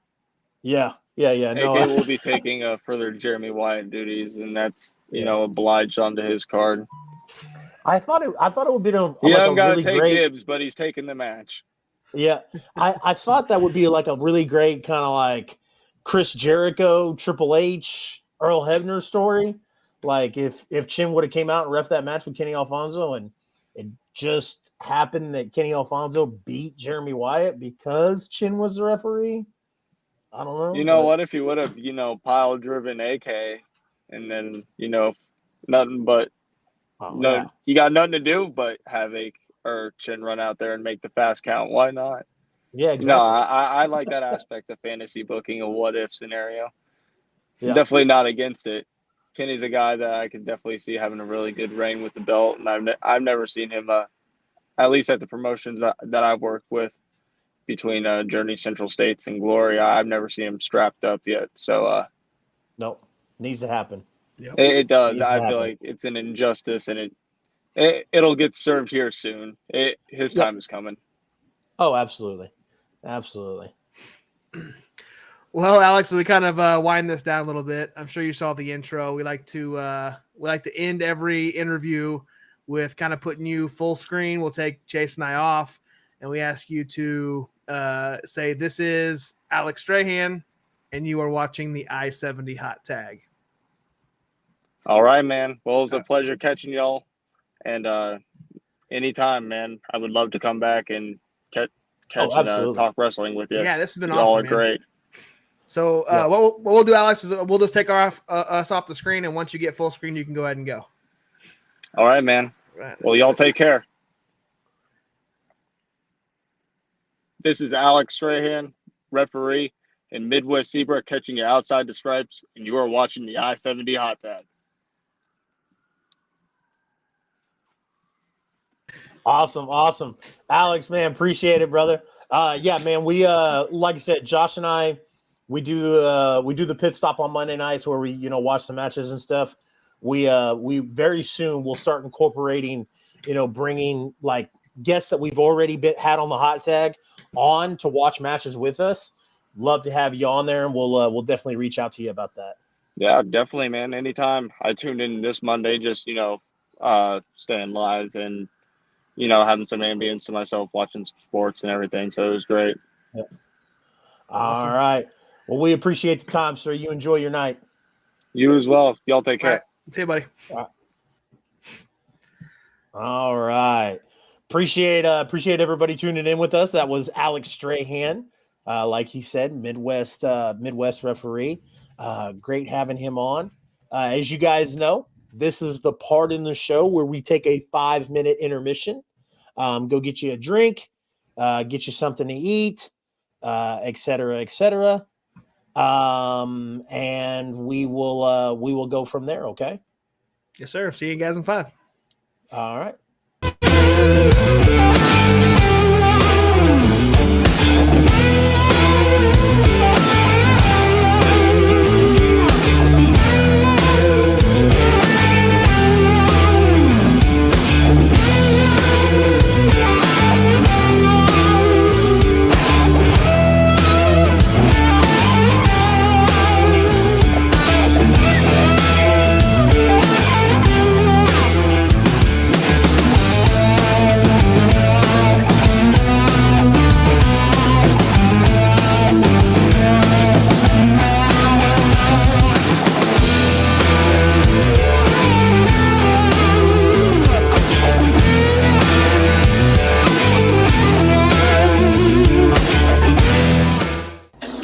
[SPEAKER 9] Yeah.
[SPEAKER 11] No, AK will be taking further Jeremy Wyatt duties, and that's you know obliged onto his card.
[SPEAKER 9] I thought it would be
[SPEAKER 11] He hasn't got to take Gibbs, but he's taking the match.
[SPEAKER 9] Yeah, I thought that would be like a really great kind of like Chris Jericho, Triple H, Earl Hebner story. Like if Chin would have came out and ref that match with Kenny Alfonso, and it just happened that Kenny Alfonso beat Jeremy Wyatt because Chin was the referee. I don't know.
[SPEAKER 11] You know what? If he would have, you know, pile driven AK, and then you know, nothing but you got nothing to do but have Chin run out there and make the fast count. Why not?
[SPEAKER 9] Yeah, exactly.
[SPEAKER 11] No, I like that aspect of fantasy booking, a what if scenario.
[SPEAKER 9] Yeah.
[SPEAKER 11] Definitely not against it. Kenny's a guy that I can definitely see having a really good reign with the belt, and I've never seen him, at least at the promotions that I've worked with between Journey, Central States, and Glory. I've never seen him strapped up yet. So
[SPEAKER 9] no, needs to happen.
[SPEAKER 10] Yep.
[SPEAKER 11] It does. I feel like it's an injustice, and it'll get served here soon. His time is coming.
[SPEAKER 9] Oh, absolutely.
[SPEAKER 10] Well, Alex, as we kind of wind this down a little bit, I'm sure you saw the intro. We like to end every interview with kind of putting you full screen. We'll take Chase and I off, and we ask you to say, "This is Alex Strahan, and you are watching the I-70 Hot Tag."
[SPEAKER 11] All right, man. Well, it was a pleasure catching y'all, and anytime, man. I would love to come back and catch and talk wrestling with you.
[SPEAKER 10] Yeah, this has been
[SPEAKER 11] awesome.
[SPEAKER 10] Y'all
[SPEAKER 11] are great.
[SPEAKER 10] So what we'll do, Alex, is we'll just take us off the screen, and once you get full screen, you can go ahead and go.
[SPEAKER 11] All right, man.
[SPEAKER 10] Right,
[SPEAKER 11] well, y'all take care. This is Alex Strahan, referee in Midwest Zebra, catching you outside the stripes, and you are watching the I-70 Hot Tag.
[SPEAKER 9] Awesome. Alex, man, appreciate it, brother. Yeah, man, we like I said, Josh and I, we do the pit stop on Monday nights where we, watch the matches and stuff. We very soon will start incorporating, bringing like guests that we've already had on the hot tag on to watch matches with us. Love to have you on there, and we'll definitely reach out to you about that.
[SPEAKER 11] Yeah, definitely, man. Anytime. I tuned in this Monday, just staying live and having some ambience to myself, watching sports and everything. So it was great.
[SPEAKER 9] Yeah. Awesome. All right. Well, we appreciate the time, sir. You enjoy your night.
[SPEAKER 11] You as well. Y'all take care.
[SPEAKER 10] All right. See you, buddy.
[SPEAKER 9] All right. Appreciate everybody tuning in with us. That was Alex Strahan. Like he said, Midwest referee. Great having him on. As you guys know, this is the part in the show where we take a 5-minute intermission. Go get you a drink, get you something to eat, et cetera, and we will go from there. Okay.
[SPEAKER 10] Yes, sir. See you guys in 5.
[SPEAKER 9] All right.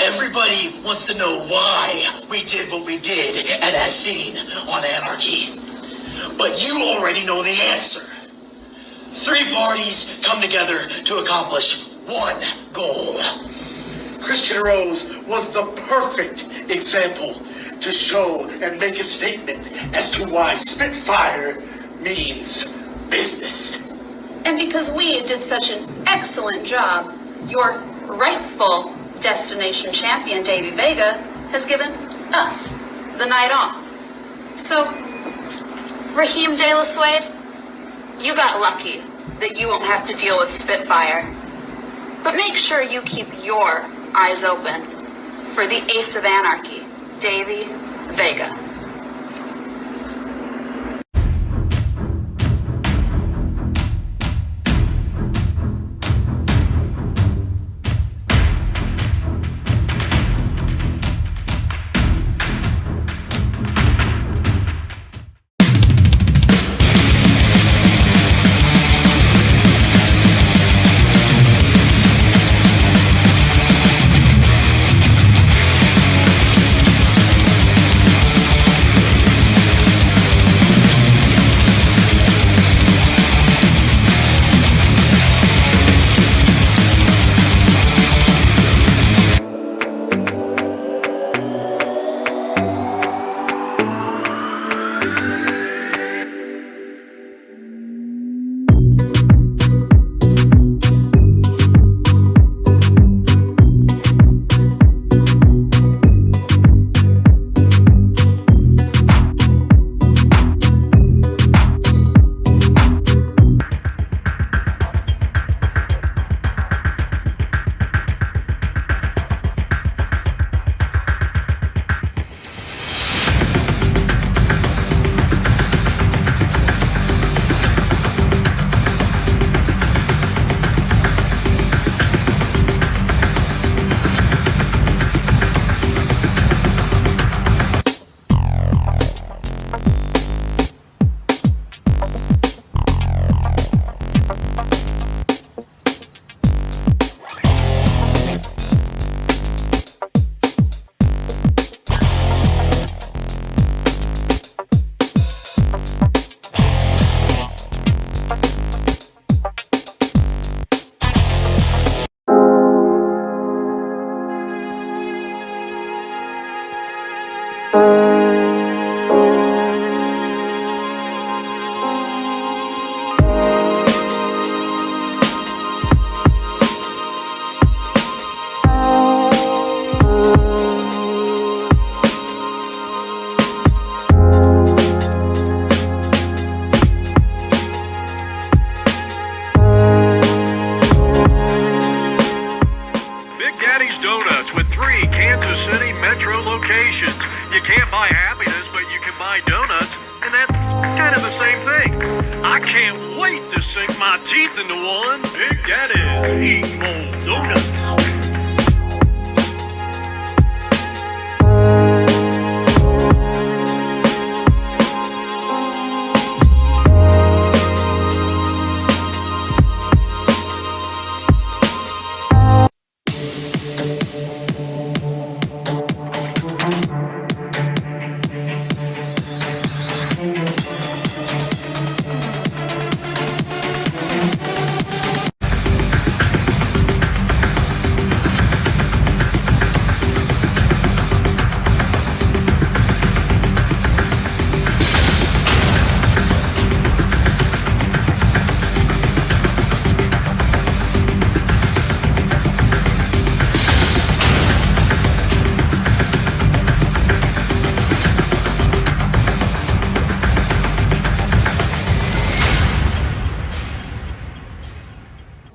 [SPEAKER 8] Everybody wants to know why we did what we did at As Seen on Anarchy. But you already know the answer. 3 parties come together to accomplish one goal. Christian Rose was the perfect example to show and make a statement as to why Spitfire means business.
[SPEAKER 12] And because we did such an excellent job, your rightful destination champion, Davey Vega, has given us the night off. So, Raheem De La Suede, you got lucky that you won't have to deal with Spitfire. But make sure you keep your eyes open for the Ace of Anarchy, Davey Vega.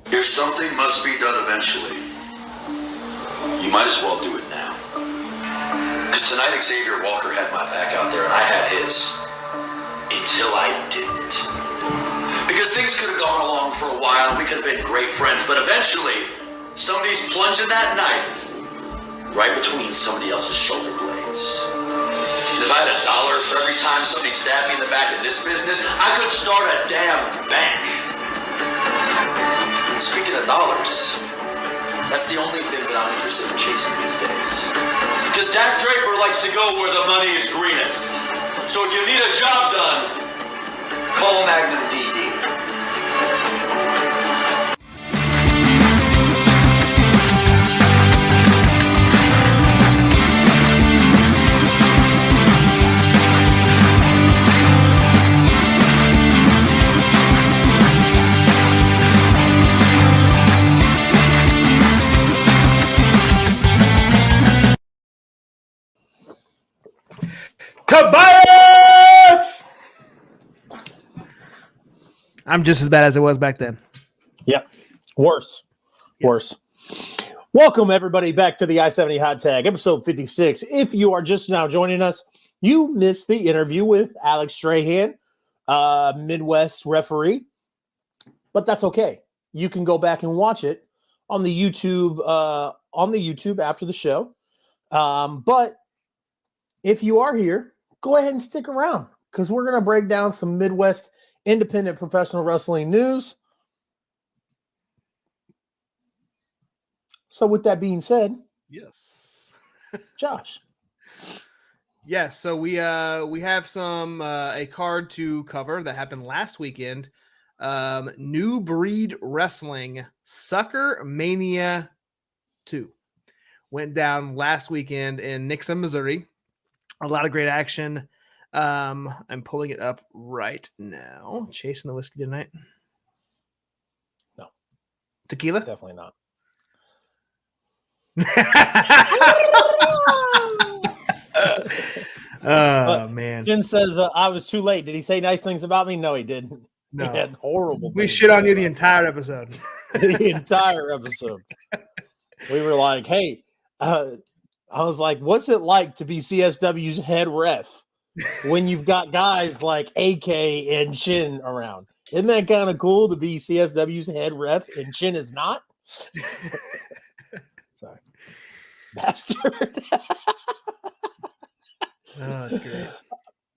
[SPEAKER 13] If something must be done eventually, you might as well do it now. Because tonight Xavier Walker had my back out there and I had his. Until I didn't. Because things could have gone along for a while and we could have been great friends, but eventually somebody's plunging that knife right between somebody else's shoulder blades. And if I had $1 for every time somebody stabbed me in the back in this business, I could start a damn bank. And speaking of dollars, that's the only thing that I'm interested in chasing these days. Because Dak Draper likes to go where the money is greenest. So if you need a job done, Call Magnum PD.
[SPEAKER 10] Tobias! I'm just as bad as it was back then.
[SPEAKER 9] Yep. Worse. Welcome, everybody, back to the I-70 Hot Tag, episode 56. If you are just now joining us, you missed the interview with Alex Strahan, Midwest referee, but that's okay. You can go back and watch it on the YouTube after the show. But if you are here, go ahead and stick around because we're going to break down some Midwest independent professional wrestling news. So with that being said,
[SPEAKER 10] yes,
[SPEAKER 9] Josh.
[SPEAKER 10] Yes, so we have some a card to cover that happened last weekend. New Breed Wrestling SuckerMania 2 went down last weekend in Nixa, Missouri. A lot of great action. I'm pulling it up right now. Chasing the whiskey tonight?
[SPEAKER 9] No.
[SPEAKER 10] Tequila?
[SPEAKER 9] Definitely not.
[SPEAKER 10] Oh, man.
[SPEAKER 9] Jen says, I was too late. Did he say nice things about me? No, he didn't.
[SPEAKER 10] No.
[SPEAKER 9] He had horrible
[SPEAKER 10] We
[SPEAKER 9] things
[SPEAKER 10] shit
[SPEAKER 9] to
[SPEAKER 10] on
[SPEAKER 9] say
[SPEAKER 10] you the
[SPEAKER 9] about
[SPEAKER 10] entire episode.
[SPEAKER 9] the entire episode. We were like, hey, I was like, what's it like to be CSW's head ref when you've got guys like AK and Chin around? Isn't that kind of cool to be CSW's head ref and Chin is not? Sorry. Bastard.
[SPEAKER 10] Oh, that's great.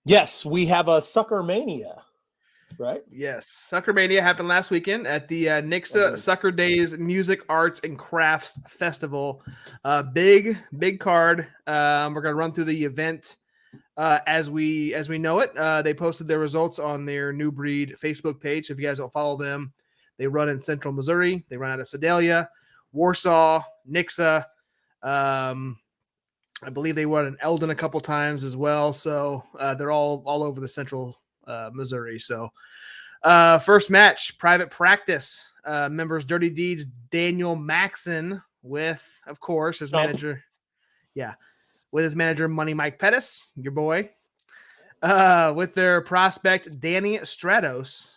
[SPEAKER 9] Yes, we have a SuckerMania, right?
[SPEAKER 10] Yes, SuckerMania happened last weekend at the Nixa Sucker Days Music, Arts, and Crafts Festival. Big card. We're gonna run through the event as we know it. They posted their results on their New Breed Facebook page. If you guys don't follow them, they run in Central Missouri. They run out of Sedalia, Warsaw, Nixa. I believe they run in Eldon a couple times as well. So they're all over the Central Missouri. So first match, private practice. Members Dirty Deeds, Daniel Maxon with, of course, his manager. Yeah. With his manager, Money Mike Pettis, your boy. With their prospect, Danny Stratos.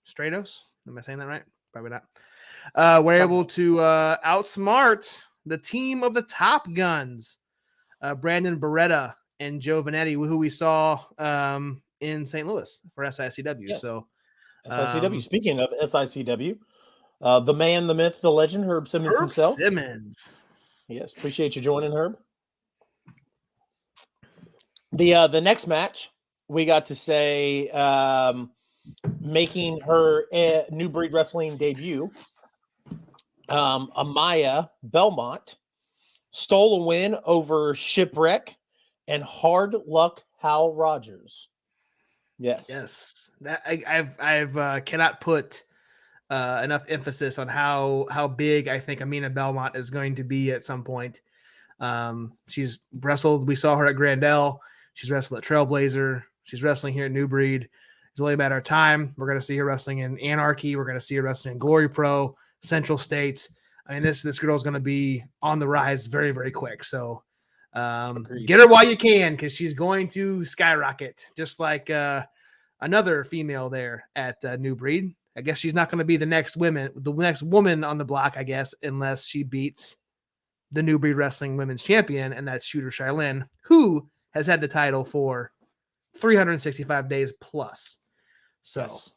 [SPEAKER 10] Stratos? Am I saying that right? Probably not. We're able to outsmart the team of the Top Guns. Brandon Beretta and Joe Vanetti, who we saw in St. Louis for SICW.
[SPEAKER 9] Yes.
[SPEAKER 10] So,
[SPEAKER 9] SICW. Speaking of SICW, the man, the myth, the legend, Herb Simmons himself.
[SPEAKER 10] Simmons.
[SPEAKER 9] Yes, appreciate you joining, Herb. The next match, we got to say making her New Breed Wrestling debut, Amaya Belmont stole a win over Shipwreck and Hard Luck Hal Rogers.
[SPEAKER 10] Yes. That I've cannot put enough emphasis on how big I think Amina Belmont is going to be at some point. She's wrestled. We saw her at Grandel. She's wrestled at Trailblazer. She's wrestling here at New Breed. It's only a matter of time. We're going to see her wrestling in Anarchy. We're going to see her wrestling in GloryPro, Central States. I mean, this girl is going to be on the rise very, very quick. So get her while you can, because she's going to skyrocket, just like another female there at New Breed. I guess she's not going to be the next woman on the block, I guess, unless she beats the New Breed Wrestling Women's Champion, and that's Shooter Shailin, who has had the title for 365 days plus. So
[SPEAKER 9] yes.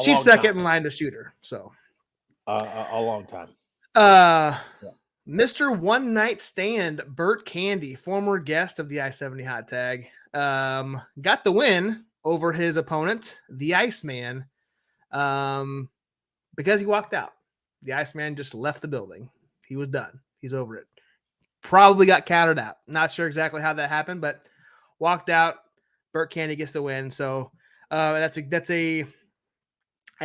[SPEAKER 10] she's second in line to Shooter. So
[SPEAKER 9] a long time.
[SPEAKER 10] Mr. One Night Stand, Bert Candy, former guest of the I-70 Hot Tag, got the win over his opponent, the Iceman, because he walked out. The Iceman just left the building. He was done. He's over it. Probably got counted out. Not sure exactly how that happened, but walked out. Bert Candy gets the win. So I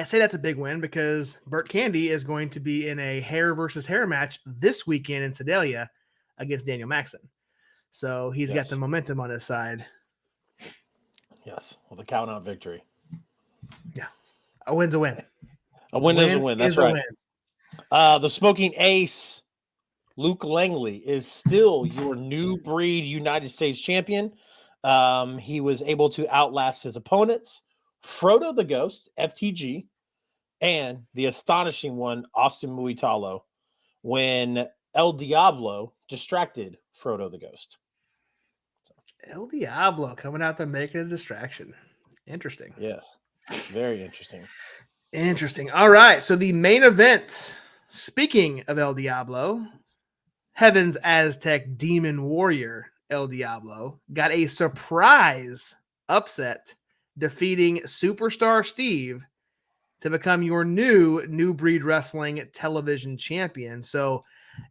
[SPEAKER 10] say that's a big win because Burt Candy is going to be in a hair versus hair match this weekend in Sedalia against Daniel Maxon. So he's got the momentum on his side.
[SPEAKER 9] Yes, with a count out victory.
[SPEAKER 10] Yeah, a win's a win.
[SPEAKER 9] A win is a win. That's right. The Smoking Ace, Luke Langley, is still your new breed United States champion. He was able to outlast his opponents, Frodo the Ghost, FTG, and the astonishing one, Austin Muitalo, when El Diablo distracted Frodo the Ghost.
[SPEAKER 10] El Diablo coming out there making a distraction. Interesting.
[SPEAKER 9] Yes. Very interesting.
[SPEAKER 10] Interesting. All right. So the main event, speaking of El Diablo, Heaven's Aztec Demon Warrior El Diablo got a surprise upset, defeating Superstar Steve to become your new Breed Wrestling television champion. So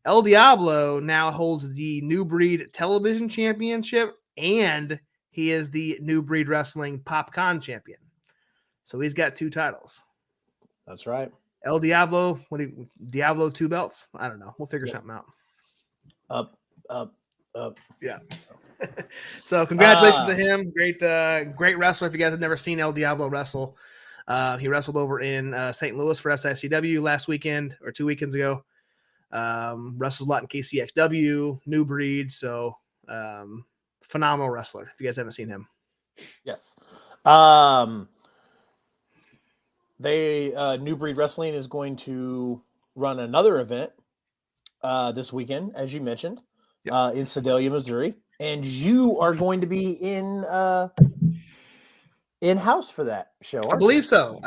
[SPEAKER 10] El Diablo now holds the New Breed television championship, and he is the New Breed Wrestling PopCon champion. So he's got 2 titles.
[SPEAKER 9] That's right.
[SPEAKER 10] El Diablo, Diablo 2 belts? I don't know. We'll figure something out.
[SPEAKER 9] Up.
[SPEAKER 10] Yeah. So congratulations to him. Great wrestler. If you guys have never seen El Diablo wrestle, he wrestled over in St. Louis for SICW last weekend or 2 weekends ago. Wrestles a lot in KCXW, New Breed. So phenomenal wrestler. If you guys haven't seen him.
[SPEAKER 9] Yes. New Breed Wrestling is going to run another event this weekend, as you mentioned, in Sedalia, Missouri, and you are going to be in-house for that show.
[SPEAKER 10] I believe so.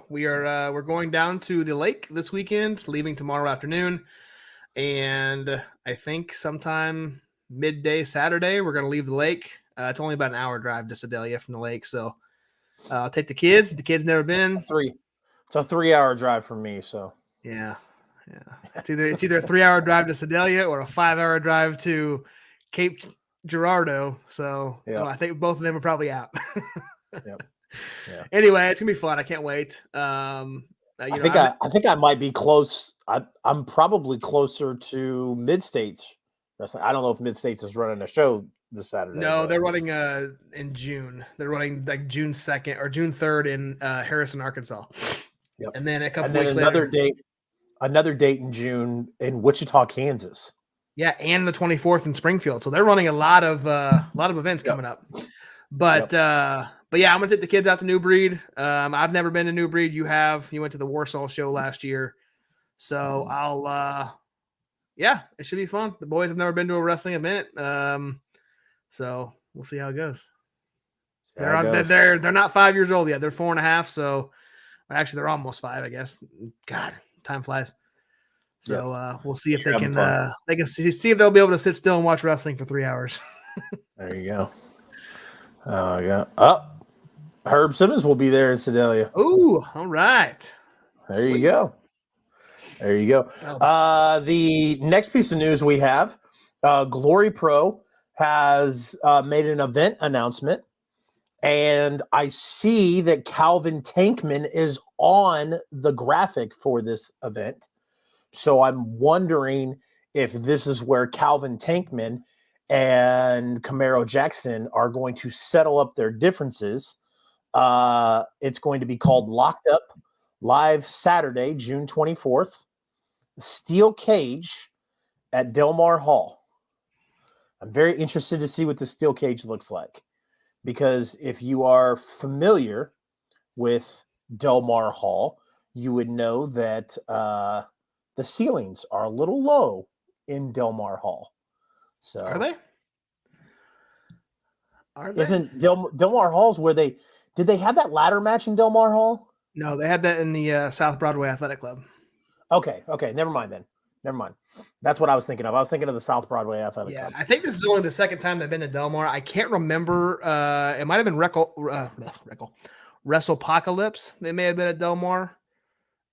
[SPEAKER 10] We are we're going down to the lake this weekend, leaving tomorrow afternoon, and I think sometime midday Saturday we're going to leave the lake. It's only about an hour drive to Sedalia from the lake, so I'll take the kids. The kids never been.
[SPEAKER 9] It's a 3-hour drive from me, so
[SPEAKER 10] yeah. It's either a 3-hour drive to Sedalia or a 5-hour drive to Cape Girardeau. So I think both of them are probably out.
[SPEAKER 9] Yep. Yeah.
[SPEAKER 10] Anyway, it's gonna be fun. I can't wait.
[SPEAKER 9] I think I might be close. I'm probably closer to Mid States Wrestling. I don't know if Mid States is running a show this Saturday.
[SPEAKER 10] No, they're running in June. They're running like June 2nd or June 3rd in Harrison, Arkansas.
[SPEAKER 9] Yep.
[SPEAKER 10] And then a couple weeks later,
[SPEAKER 9] another date in June in Wichita, Kansas.
[SPEAKER 10] Yeah, and the 24th in Springfield. So they're running a lot of events coming up. But yeah, I'm gonna take the kids out to New Breed. I've never been to New Breed. You have. You went to the Warsaw show last year. So I'll it should be fun. The boys have never been to a wrestling event. So we'll see how it goes. They're not 5 years old yet. They're 4.5. So actually they're almost 5, I guess. God, time flies. So we'll see if they can see if they'll be able to sit still and watch wrestling for 3 hours.
[SPEAKER 9] There you go. Oh, Herb Simmons will be there in Sedalia.
[SPEAKER 10] Ooh, all right.
[SPEAKER 9] There you go. The next piece of news we have, GloryPro has made an event announcement, and I see that Calvin Tankman is on the graphic for this event. So I'm wondering if this is where Calvin Tankman and Camaro Jackson are going to settle up their differences. It's going to be called Locked Up, live Saturday, June 24th, steel cage at Del Mar Hall. I'm very interested to see what the steel cage looks like, because if you are familiar with Del Mar Hall, you would know that the ceilings are a little low in Del Mar Hall. So
[SPEAKER 10] are they?
[SPEAKER 9] Isn't Del Mar Hall's where did they have that ladder match in Del Mar Hall?
[SPEAKER 10] No, they had that in the South Broadway Athletic Club.
[SPEAKER 9] Okay. Never mind then. Never mind. That's what I was thinking of. I was thinking of the South Broadway Athletic Club.
[SPEAKER 10] I think this is only the second time they've been to Del Mar. I can't remember. It might have been WrestlePocalypse. They may have been at Del Mar.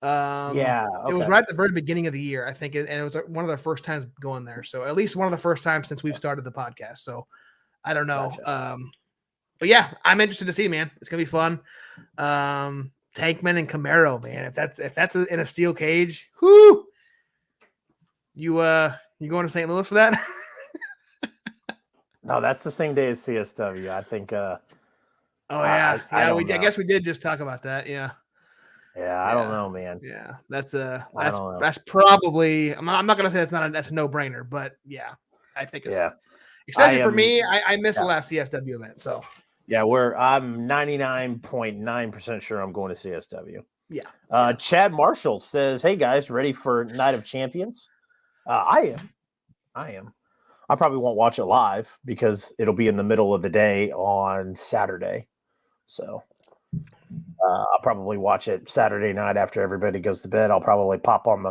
[SPEAKER 10] It was right at the very beginning of the year, I think, and it was one of their first times going there. So at least one of the first times since we've started the podcast. So I don't know.
[SPEAKER 9] Gotcha.
[SPEAKER 10] But yeah, I'm interested to see, man. It's gonna be fun. Tankman and Camaro, man. If that's in a steel cage, whoo! You going to St. Louis for that?
[SPEAKER 9] No, that's the same day as CSW. I think.
[SPEAKER 10] Oh yeah, I guess we did just talk about that. Yeah.
[SPEAKER 9] Yeah, I don't know, man.
[SPEAKER 10] Yeah, that's probably. I'm not gonna say that's a no brainer, but yeah, I think it's.
[SPEAKER 9] Yeah.
[SPEAKER 10] Especially for me, I missed the last CSW event, so.
[SPEAKER 9] Yeah, I'm 99.9% sure I'm going to CSW.
[SPEAKER 10] Yeah.
[SPEAKER 9] Chad Marshall says, "Hey guys, ready for Night of Champions?" I am. I probably won't watch it live because it'll be in the middle of the day on Saturday. So I'll probably watch it Saturday night after everybody goes to bed. I'll probably pop on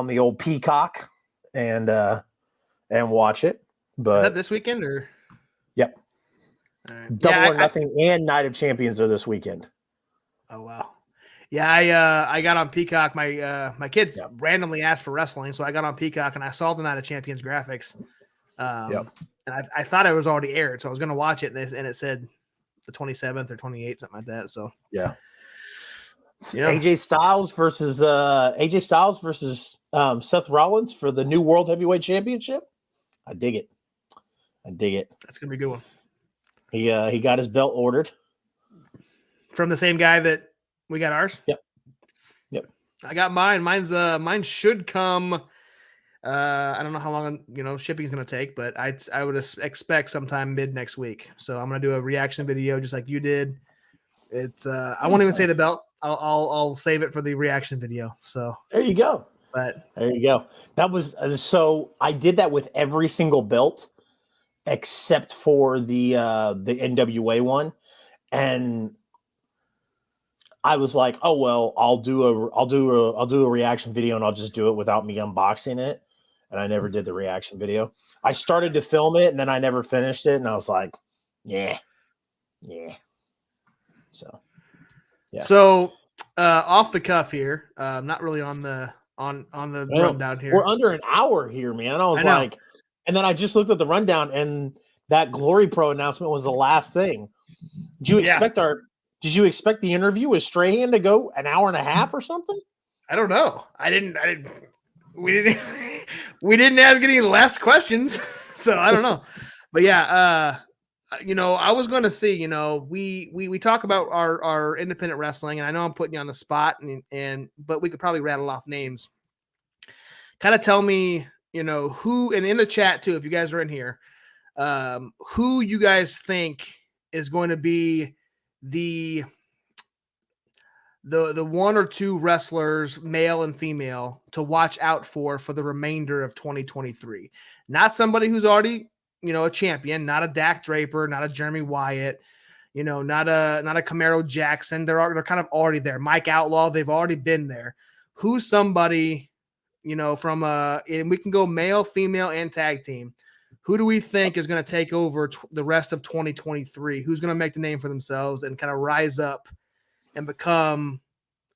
[SPEAKER 9] the old Peacock and watch it. But
[SPEAKER 10] is that this weekend or?
[SPEAKER 9] Yep.
[SPEAKER 10] Right.
[SPEAKER 9] Double or Nothing and Night of Champions are this weekend.
[SPEAKER 10] Oh wow. Yeah, I got on Peacock. My kids randomly asked for wrestling, so I got on Peacock and I saw the Night of Champions graphics. And I thought it was already aired, so I was going to watch it, and it said the 27th or 28th, something like that. So
[SPEAKER 9] yeah. AJ Styles versus Seth Rollins for the new World Heavyweight Championship. I dig it.
[SPEAKER 10] That's gonna be a good one.
[SPEAKER 9] He got his belt ordered
[SPEAKER 10] from the same guy that we got ours.
[SPEAKER 9] Yep.
[SPEAKER 10] I got mine. Mine should come. I don't know how long shipping is gonna take, but I would expect sometime mid next week. So I'm gonna do a reaction video just like you did. It's I won't even say the belt. I'll save it for the reaction video. So
[SPEAKER 9] there you go.
[SPEAKER 10] But
[SPEAKER 9] there you go. That was so I did that with every single belt except for the NWA one, and I was like, oh well, I'll do a reaction video and I'll just do it without me unboxing it. And I never did the reaction video. I started to film it and then I never finished it, and I was like, yeah. So yeah.
[SPEAKER 10] So off the cuff here, not really on the rundown here.
[SPEAKER 9] We're under an hour here, man. I was like, and then I just looked at the rundown, and that GloryPro announcement was the last thing. Did you expect the interview with Strahan to go an hour and a half or something?
[SPEAKER 10] I don't know. We didn't ask any less questions, so I don't know. But yeah, I was going to see, we talk about our independent wrestling, and I know I'm putting you on the spot, but we could probably rattle off names. Kind of tell me, who, and in the chat too, if you guys are in here, who you guys think is going to be the one or two wrestlers, male and female, to watch out for the remainder of 2023. Not somebody who's already, a champion, not a Dak Draper, not a Jeremy Wyatt, not a Camaro Jackson. They're kind of already there. Mike Outlaw, they've already been there. Who's somebody, from and we can go male, female, and tag team. Who do we think is going to take over the rest of 2023? Who's going to make the name for themselves and kind of rise up and become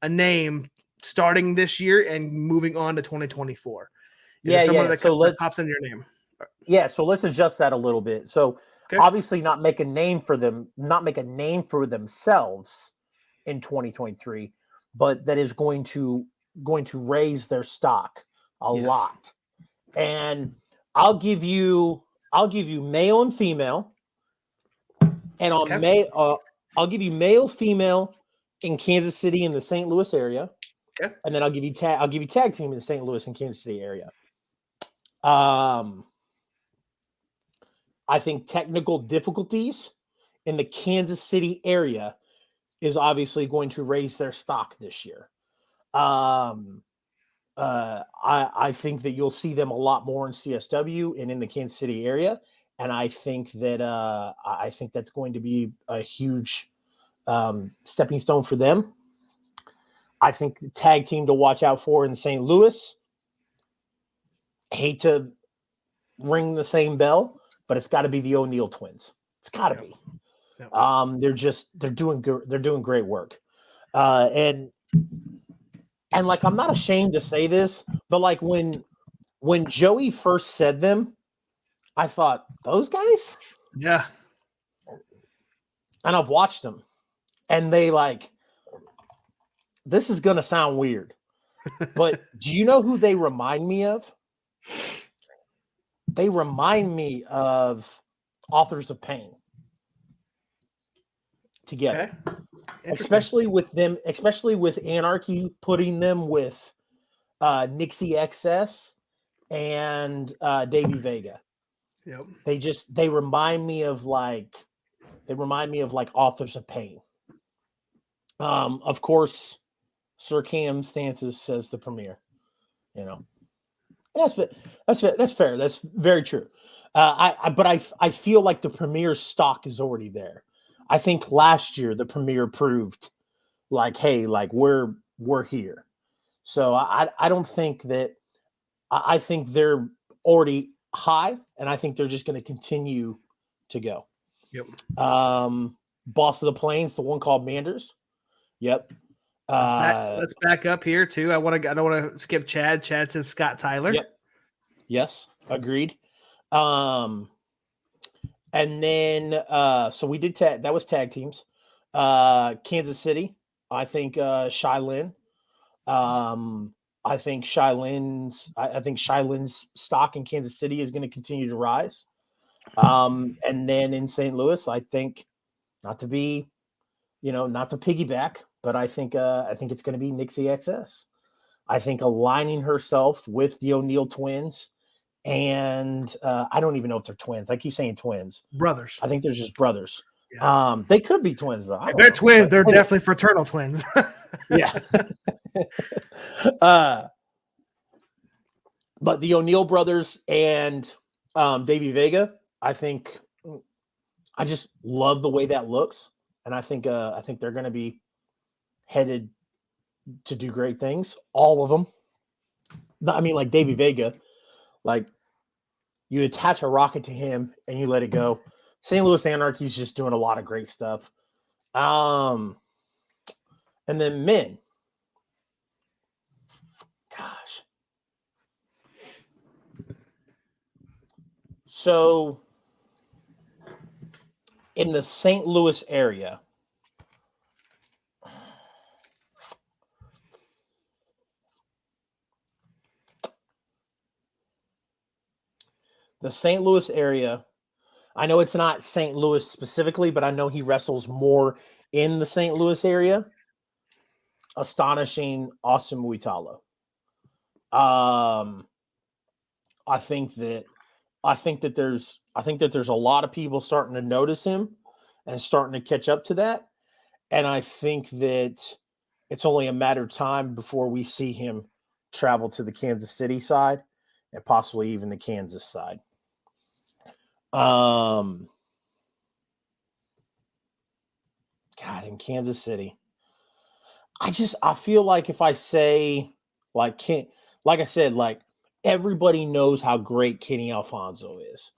[SPEAKER 10] a name starting this year and moving on to 2024? That pops into your name.
[SPEAKER 9] Yeah, so let's adjust that a little bit. So obviously not make a name for themselves in 2023, but that is going to raise their stock a lot. And I'll give you male and female, and I'll give you male, female in Kansas City and the St. Louis area.
[SPEAKER 10] Okay.
[SPEAKER 9] And then I'll give you tag team in the St. Louis and Kansas City area. I think technical difficulties in the Kansas City area is obviously going to raise their stock this year. I think that you'll see them a lot more in CSW and in the Kansas City area. And I think that's going to be a huge stepping stone for them. I think the tag team to watch out for in St. Louis, hate to ring the same bell, but it's got to be the O'Neal twins. It's got to be. They're doing great work. And like, I'm not ashamed to say this, but like when Joey first said them, I thought, those guys?
[SPEAKER 10] Yeah.
[SPEAKER 9] and I've watched them, and they like, this is going to sound weird, but do you know who they remind me of? They remind me of Authors of Pain together, especially with Anarchy putting them with Nixie XS and Davey Vega.
[SPEAKER 10] Yep.
[SPEAKER 9] They remind me of like Authors of Pain. Of course, Sir Cam Stances says the Premier. You know, that's fair. That's very true. I feel like the Premier's stock is already there. I think last year the Premier proved like, hey, like we're here. So I don't think that. I think they're already high, and I think they're just going to continue to go.
[SPEAKER 10] Yep.
[SPEAKER 9] Boss of the Plains, the one called Manders. Yep.
[SPEAKER 10] Let's back up here too. I don't want to skip Chad. Chad says Scott Tyler.
[SPEAKER 9] Yep. Yes, agreed. And then so we did that was tag teams. Kansas City, I think Shylin. I think Shylin's stock in Kansas City is going to continue to rise. And then in St. Louis, I think not to piggyback, but I think it's going to be Nixie XS. I think aligning herself with the O'Neal twins, and I don't even know if they're twins. I keep saying twins.
[SPEAKER 10] Brothers.
[SPEAKER 9] I think they're just brothers. Yeah. They could be twins though.
[SPEAKER 10] If they're twins, they're definitely fraternal twins.
[SPEAKER 9] Yeah. But the O'Neal brothers and Davey Vega, I just love the way that looks, and I think they're going to be headed to do great things. All of them. I mean, like Davey Vega, like you attach a rocket to him and you let it go. St. Louis Anarchy is just doing a lot of great stuff. And then men. Gosh. So in the St. Louis area, I know it's not St. Louis specifically, but I know he wrestles more in the St. Louis area. Astonishing Austin Muitalo. I think that there's a lot of people starting to notice him and starting to catch up to that. And I think that it's only a matter of time before we see him travel to the Kansas City side and possibly even the Kansas side. God, in Kansas City, I feel like if I say like I said, like everybody knows how great Kenny Alfonso is.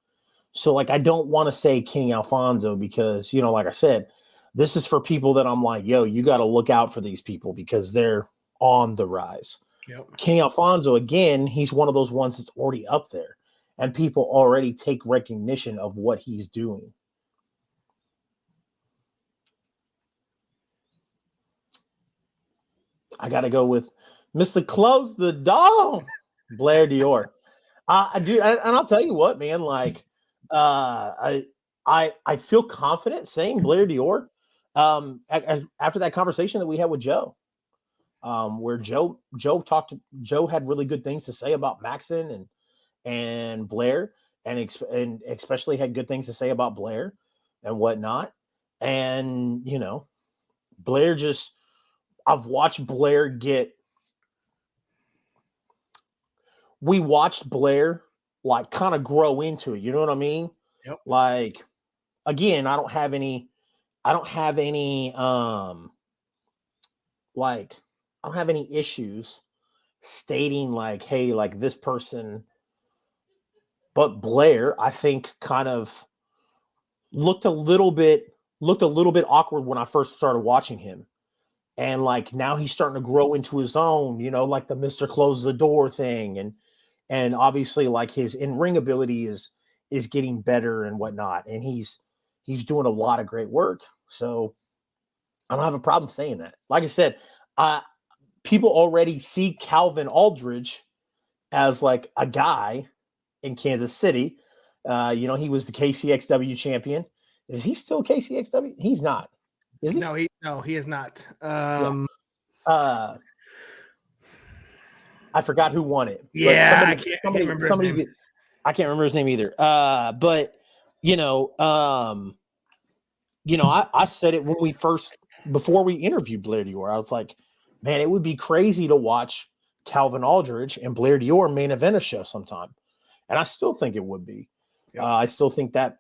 [SPEAKER 9] So like, I don't want to say King Alfonso because, like I said, this is for people that I'm like, yo, you got to look out for these people because they're on the rise.
[SPEAKER 10] Yep.
[SPEAKER 9] King Alfonso, again, he's one of those ones that's already up there and people already take recognition of what he's doing. I got to go with Mr. Close the Door, Blair Dior. Dude, and I'll tell you what, man, like, I feel confident saying Blair Dior after that conversation that we had with Joe, where Joe had really good things to say about Maxon and Blair, and especially had good things to say about Blair and whatnot. And, Blair I've watched Blair we watched Blair like kind of grow into it. You know what I mean?
[SPEAKER 10] Yep.
[SPEAKER 9] Like, again, I don't have any issues stating like, hey, like this person, but Blair, I think kind of looked a little bit awkward when I first started watching him. And like now he's starting to grow into his own, like the Mr. Close the Door thing. And obviously like his in-ring ability is getting better and whatnot. And he's doing a lot of great work. So I don't have a problem saying that. Like I said, people already see Calvin Aldridge as like a guy in Kansas City. He was the KCXW champion. Is he still KCXW? He's not. Is he?
[SPEAKER 10] No, he is not.
[SPEAKER 9] I forgot who won it.
[SPEAKER 10] Yeah,
[SPEAKER 9] But
[SPEAKER 10] I can't remember his name.
[SPEAKER 9] I can't remember his name either. I said it when before we interviewed Blair Dior, I was like, man, it would be crazy to watch Calvin Aldridge and Blair Dior main event a show sometime. And I still think it would be. Yep. I still think that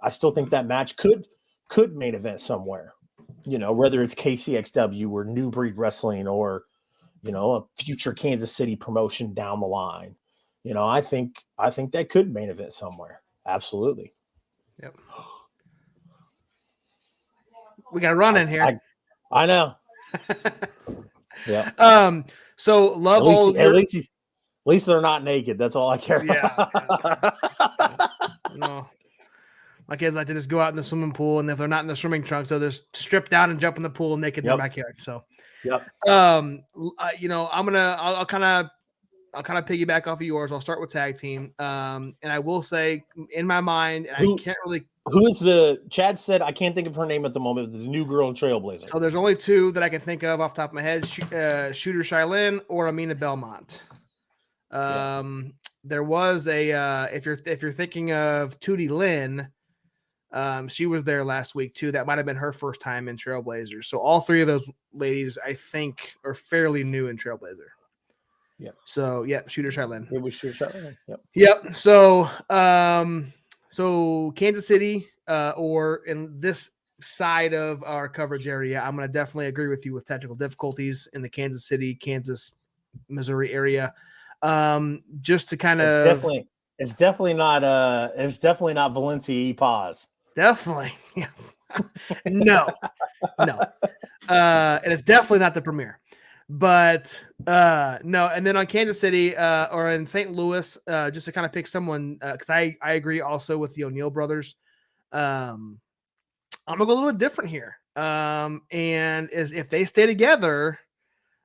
[SPEAKER 9] match could main event somewhere, whether it's KCXW or New Breed Wrestling or, a future Kansas City promotion down the line. I think that could main event somewhere. Absolutely.
[SPEAKER 10] Yep. We got a run in here.
[SPEAKER 9] I know. Yeah.
[SPEAKER 10] So love
[SPEAKER 9] at least they're not naked. That's all I care about.
[SPEAKER 10] No. My kids like to just go out in the swimming pool, and if they're not in the swimming trunks, they'll just strip down and jump in the pool naked in their backyard. So, I'll kind of piggyback off of yours. I'll start with tag team. And I will say in my mind, and I can't really.
[SPEAKER 9] Who is Chad said, I can't think of her name at the moment, the new girl in Trailblazer.
[SPEAKER 10] So there's only two that I can think of off the top of my head, Shooter Shailin or Amina Belmont. There was if you're thinking of Tootie Lynn, she was there last week too. That might've been her first time in Trailblazers. So all three of those ladies, I think, are fairly new in Trailblazer.
[SPEAKER 9] Yeah.
[SPEAKER 10] So Shooter Shailin.
[SPEAKER 9] It was Shooter Shailin.
[SPEAKER 10] Yep. So Kansas City, or in this side of our coverage area, I'm going to definitely agree with you with technical difficulties in the Kansas City, Missouri area. Just to kind of,
[SPEAKER 9] it's definitely not Valencia Paz.
[SPEAKER 10] Definitely. Yeah. No. And it's definitely not the premiere. But no, and then on Kansas City or in St. Louis, just to kind of pick someone, because I agree also with the O'Neill brothers. I'm gonna go a little bit different here. And is if they stay together,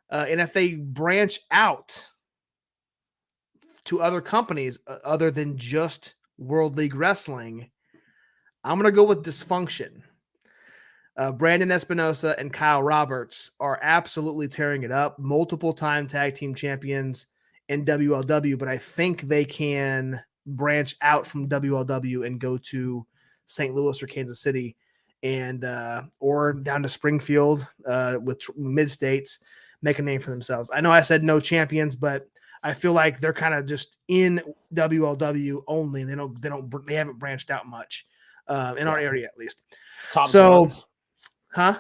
[SPEAKER 10] and if they branch out to other companies other than just World League Wrestling, I'm gonna go with Dysfunction. Brandon Espinosa and Kyle Roberts are absolutely tearing it up. Multiple time tag team champions in WLW, but I think they can branch out from WLW and go to St. Louis or Kansas City and or down to Springfield with mid-states, make a name for themselves. I know I said no champions, but I feel like they're kind of just in WLW only. They haven't branched out much in our area, at least.
[SPEAKER 9] Guns.
[SPEAKER 10] Huh?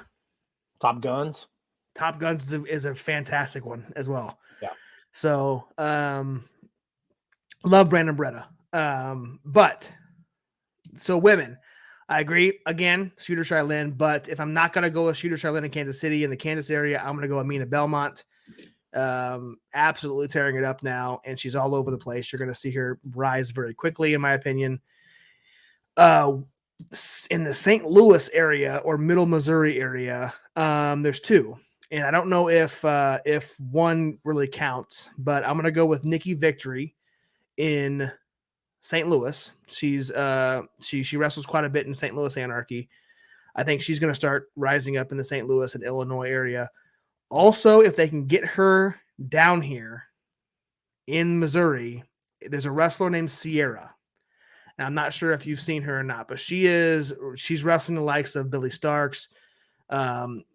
[SPEAKER 9] Top Guns.
[SPEAKER 10] Top Guns is a fantastic one as well.
[SPEAKER 9] Yeah.
[SPEAKER 10] So, love Brandon Bretta. But so women, I agree. Again, Shooter Shailin. But if I'm not going to go with Shooter Shailin in Kansas City, in the Kansas area, I'm going to go Amina Belmont. Absolutely tearing it up now. And she's all over the place. You're going to see her rise very quickly, in my opinion. In the St. Louis area or Middle Missouri area, there's two, and I don't know if one really counts, but I'm gonna go with Nikki Victory in St. Louis. She's she wrestles quite a bit in St. Louis Anarchy. I think she's gonna start rising up in the St. Louis and Illinois area. Also, if they can get her down here in Missouri, there's a wrestler named Sierra. Now, I'm not sure if you've seen her or not, but she's wrestling the likes of Billy Starks.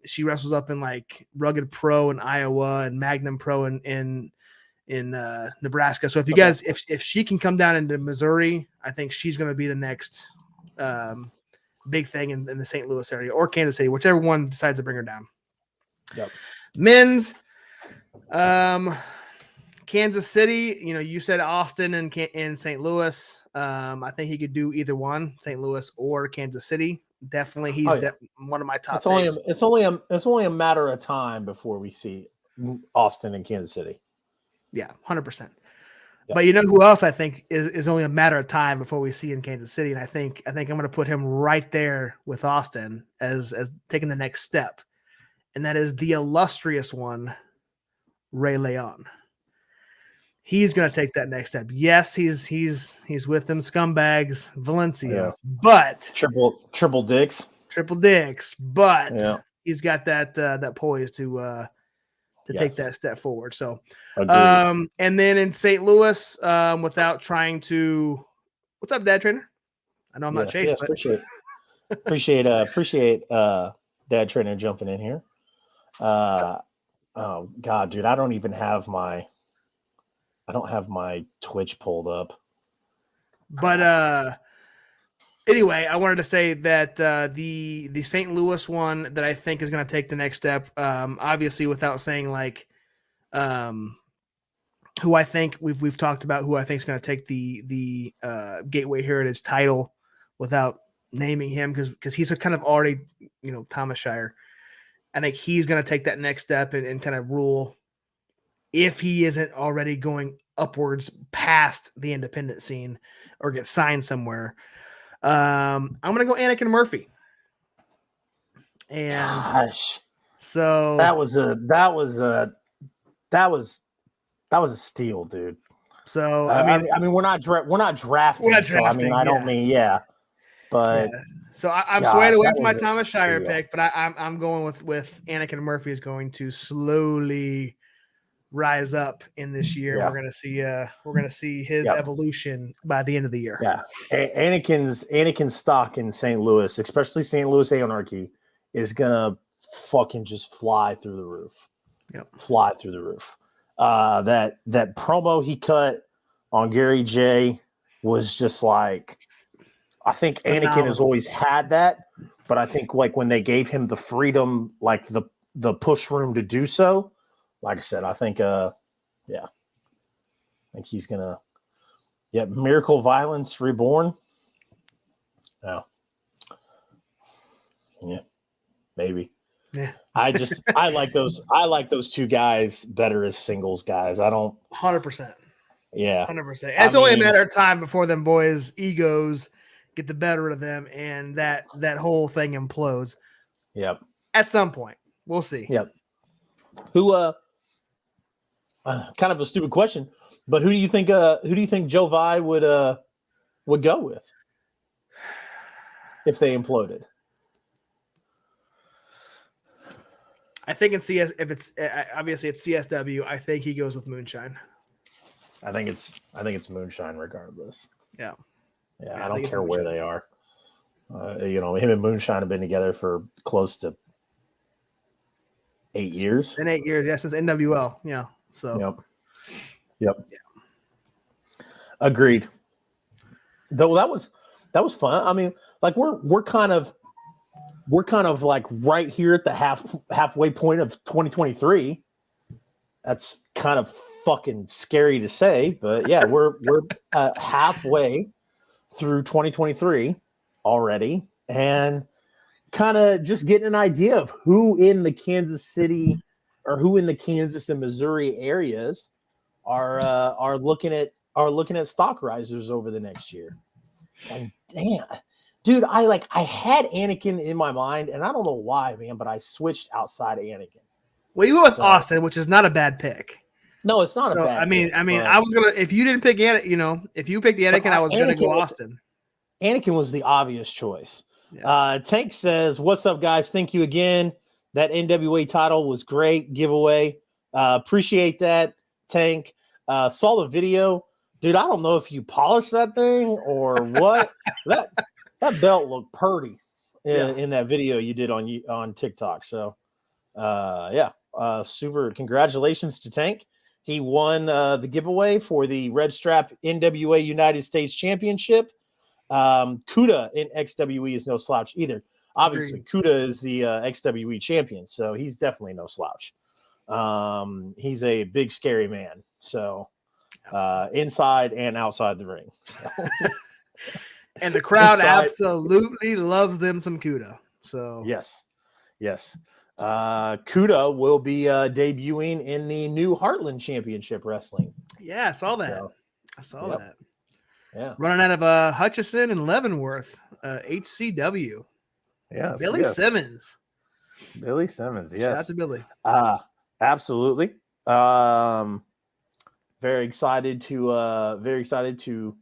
[SPEAKER 10] She wrestles up in like Rugged Pro in Iowa and Magnum Pro in Nebraska. So if you guys, if she can come down into Missouri, I think she's going to be the next big thing in the St. Louis area or Kansas City, whichever one decides to bring her down.
[SPEAKER 9] Yep.
[SPEAKER 10] Men's, Kansas City, you said Austin and St. Louis. I think he could do either one, St. Louis or Kansas City. Definitely, he's one of my top.
[SPEAKER 9] It's only a matter of time before we see Austin and Kansas City.
[SPEAKER 10] Yeah, 100%. But you know who else I think is only a matter of time before we see in Kansas City, and I think I'm going to put him right there with Austin as taking the next step, and that is the illustrious one, Ray Leon. He's going to take that next step. Yes, he's with them scumbags, Valencia, but
[SPEAKER 9] triple dicks,
[SPEAKER 10] but he's got that poise to take that step forward. So, and then in St. Louis, without trying to, what's up, Dad Trainer? I know I'm not Chase, but
[SPEAKER 9] appreciate Dad Trainer jumping in here. Oh God, dude, I don't have my Twitch pulled up.
[SPEAKER 10] But anyway, I wanted to say that the St. Louis one that I think is going to take the next step, obviously without saying like who I think we've talked about who I think is going to take the Gateway Heritage title without naming him because he's a kind of already, Thomas Shire. I think he's going to take that next step and kind of rule if he isn't already going upwards past the independent scene or get signed somewhere. I'm going to go Anakin Murphy. And
[SPEAKER 9] gosh,
[SPEAKER 10] so
[SPEAKER 9] that was a steal, dude.
[SPEAKER 10] So
[SPEAKER 9] I mean, we're not drafting. So I mean, I don't mean but
[SPEAKER 10] so I'm swaying away from my Thomas Shire pick, but I'm going with Anakin Murphy is going to slowly rise up in this year. We're gonna see his evolution by the end of the year.
[SPEAKER 9] Yeah, Anakin's stock in St. Louis, especially St. Louis Anarchy, is gonna fucking just fly through the roof. Fly through the roof. That promo he cut on Gary J was just like, I think Anakin has always had that, but I think like when they gave him the freedom, like the push room to do so, like I said, I think I think he's gonna Miracle Violence Reborn. Yeah, maybe.
[SPEAKER 10] Yeah.
[SPEAKER 9] I like those two guys better as singles guys. I don't
[SPEAKER 10] 100%.
[SPEAKER 9] Yeah.
[SPEAKER 10] 100%. It's only a matter of time before them boys' egos get the better of them and that whole thing implodes.
[SPEAKER 9] Yep.
[SPEAKER 10] At some point. We'll see.
[SPEAKER 9] Yep. Who kind of a stupid question, but who do you think Joe Vi would go with if they imploded?
[SPEAKER 10] I think if it's obviously it's CSW, I think he goes with Moonshine.
[SPEAKER 9] I think it's Moonshine regardless.
[SPEAKER 10] Yeah.
[SPEAKER 9] I don't care where they are. Him and Moonshine have been together for close to 8 years.
[SPEAKER 10] In 8 years, yeah, since NWL. Yeah. So.
[SPEAKER 9] Yep. Yeah. Agreed. Though that was fun. I mean, like we're kind of like right here at the halfway point of 2023. That's kind of fucking scary to say, but yeah, we're halfway through 2023 already, and kind of just getting an idea of who in the Kansas City or who in the Kansas and Missouri areas are looking at stock risers over the next year. And damn, dude, I had Anakin in my mind, and I don't know why, man, but I switched outside of Anakin.
[SPEAKER 10] Well, you went with Austin, which is not a bad pick.
[SPEAKER 9] No, it's not a bad.
[SPEAKER 10] I mean, I was gonna. If you didn't pick Anakin, if you picked Anakin, I was gonna go Austin.
[SPEAKER 9] Anakin was the obvious choice. Yeah. Tank says, "What's up, guys? Thank you again. That NWA title was great giveaway. Appreciate that, Tank. Saw the video, dude. I don't know if you polished that thing or what. that belt looked purty in that video you did on TikTok. So, super. Congratulations to Tank. He won the giveaway for the Red Strap NWA United States Championship. Kuda in XWE is no slouch either. Obviously, Kuda is the XWE champion, so he's definitely no slouch. He's a big, scary man. So, inside and outside the ring. So.
[SPEAKER 10] And the crowd absolutely loves them some Kuda. So
[SPEAKER 9] yes. Kuda will be debuting in the new Heartland Championship Wrestling.
[SPEAKER 10] Yeah, I saw that.
[SPEAKER 9] So,
[SPEAKER 10] I saw that.
[SPEAKER 9] Yeah.
[SPEAKER 10] Running out of Hutchison and Leavenworth, HCW.
[SPEAKER 9] Yes.
[SPEAKER 10] Billy Simmons.
[SPEAKER 9] Billy Simmons. Yes.
[SPEAKER 10] Shout out to Billy.
[SPEAKER 9] Absolutely. Very excited to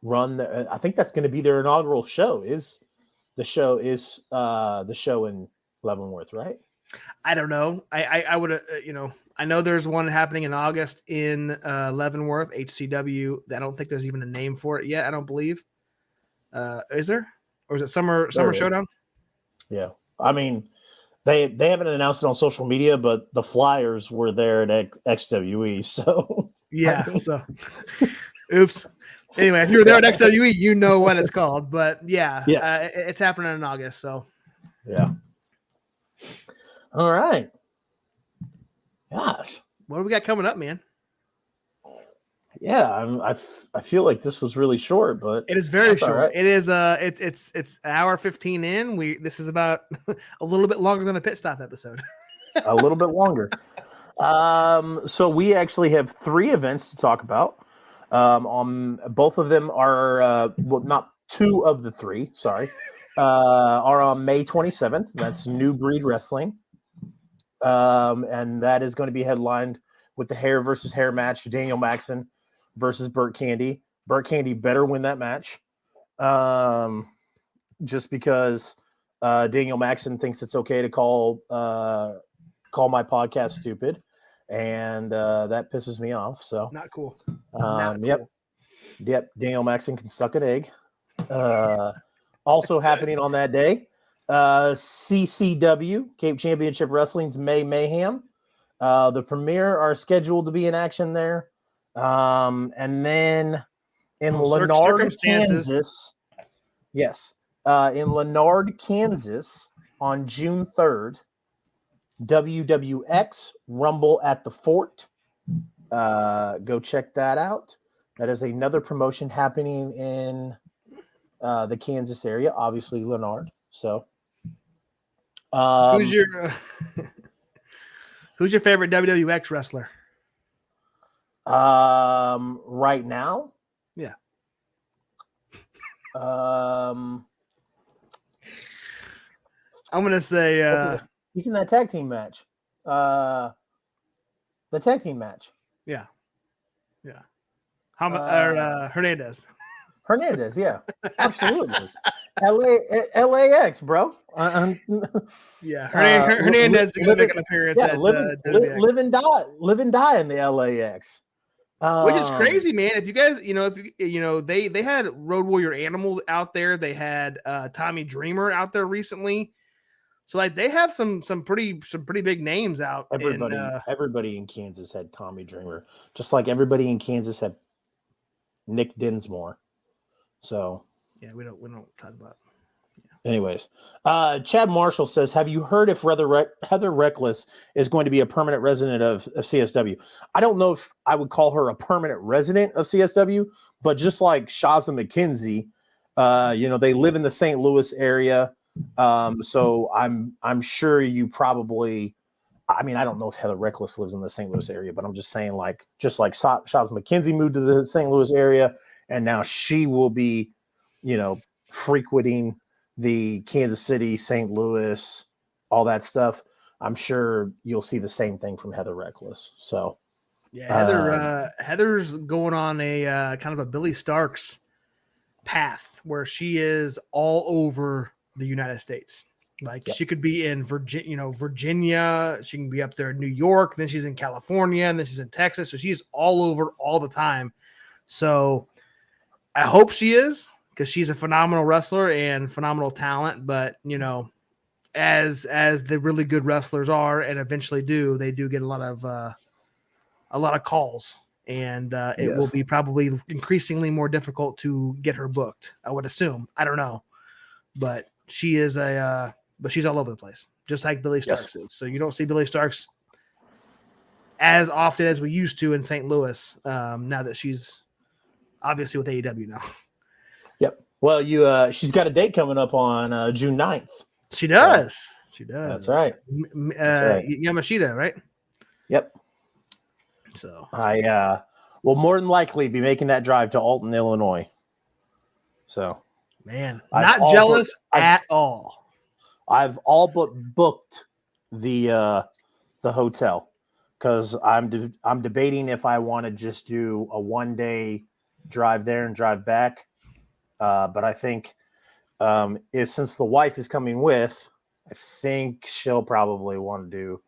[SPEAKER 9] run. I think that's going to be their inaugural show. The show in Leavenworth, right?
[SPEAKER 10] I don't know. I would I know there's one happening in August in Leavenworth, HCW. I don't think there's even a name for it yet. I don't believe. Is there? Or is it Summer Showdown?
[SPEAKER 9] Yeah. I mean, they haven't announced it on social media, but the flyers were there at XWE. So
[SPEAKER 10] yeah. I mean. So, oops. Anyway, if you were there at XWE, you know what it's called. But yeah, yes. It's happening in August. So
[SPEAKER 9] yeah. All right. Gosh,
[SPEAKER 10] what do we got coming up, man?
[SPEAKER 9] Yeah, I feel like this was really short, but
[SPEAKER 10] it is very short. Right. It is it's an hour 15 in. This is about a little bit longer than a pit stop episode.
[SPEAKER 9] A little bit longer. So we actually have 3 events to talk about. Both of them are not 2 of the 3. Sorry, are on May 27th. That's New Breed Wrestling. And that is going to be headlined with the hair versus hair match, Daniel Maxon versus Burt Candy. Burt Candy better win that match. Just because Daniel Maxon thinks it's okay to call my podcast stupid. And that pisses me off. So
[SPEAKER 10] not cool.
[SPEAKER 9] Yep. Daniel Maxon can suck an egg. Also happening on that day, CCW, Cape Championship Wrestling's May Mayhem. The Premier are scheduled to be in action there. And then in Leonard, Kansas. Yes. In Leonard, Kansas on June 3rd, WWX Rumble at the Fort. Go check that out. That is another promotion happening in the Kansas area, obviously Leonard. So
[SPEAKER 10] who's your favorite WWX wrestler?
[SPEAKER 9] Right now?
[SPEAKER 10] Yeah.
[SPEAKER 9] I'm
[SPEAKER 10] gonna say
[SPEAKER 9] he's in that tag team match. The tag team match.
[SPEAKER 10] Yeah. Yeah. How about Hernandez?
[SPEAKER 9] Hernandez, yeah, absolutely. LAX, bro.
[SPEAKER 10] Yeah, Hernandez is going to make an appearance.
[SPEAKER 9] Yeah, live and die in the LAX.
[SPEAKER 10] Which is crazy, man. If you guys, they had Road Warrior Animal out there. They had Tommy Dreamer out there recently. So like they have some pretty big names out.
[SPEAKER 9] Everybody in Kansas had Tommy Dreamer, just like everybody in Kansas had Nick Dinsmore. So
[SPEAKER 10] yeah, we don't talk about.
[SPEAKER 9] Yeah. Anyways, Chad Marshall says, "Have you heard if Heather Reckless is going to be a permanent resident of CSW?" I don't know if I would call her a permanent resident of CSW, but just like Shazza McKenzie, they live in the St. Louis area. So I'm sure you probably. I mean, I don't know if Heather Reckless lives in the St. Louis area, but I'm just saying, just like Shazza McKenzie moved to the St. Louis area. And now she will be, frequenting the Kansas City, St. Louis, all that stuff. I'm sure you'll see the same thing from Heather Reckless. So,
[SPEAKER 10] yeah, Heather's going on a kind of a Billy Starks path where she is all over the United States. Like she could be in Virginia. She can be up there in New York. Then she's in California, and then she's in Texas. So she's all over all the time. So I hope she is, because she's a phenomenal wrestler and phenomenal talent. But as the really good wrestlers are, and eventually they do get a lot of calls, and it will be probably increasingly more difficult to get her booked. I would assume. I don't know, but she is but she's all over the place, just like Billy Starks is. So you don't see Billy Starks as often as we used to in St. Louis. Now that she's obviously with AEW now.
[SPEAKER 9] Yep. Well, she's got a date coming up on June 9th.
[SPEAKER 10] She does. She does.
[SPEAKER 9] That's right.
[SPEAKER 10] Yamashita, right?
[SPEAKER 9] Yep.
[SPEAKER 10] So
[SPEAKER 9] will more than likely be making that drive to Alton, Illinois. So,
[SPEAKER 10] man, not jealous at all.
[SPEAKER 9] I've all but booked the hotel because I'm debating if I want to just do a 1-day drive there and drive back. But I think since the wife is coming with, I think she'll probably want to do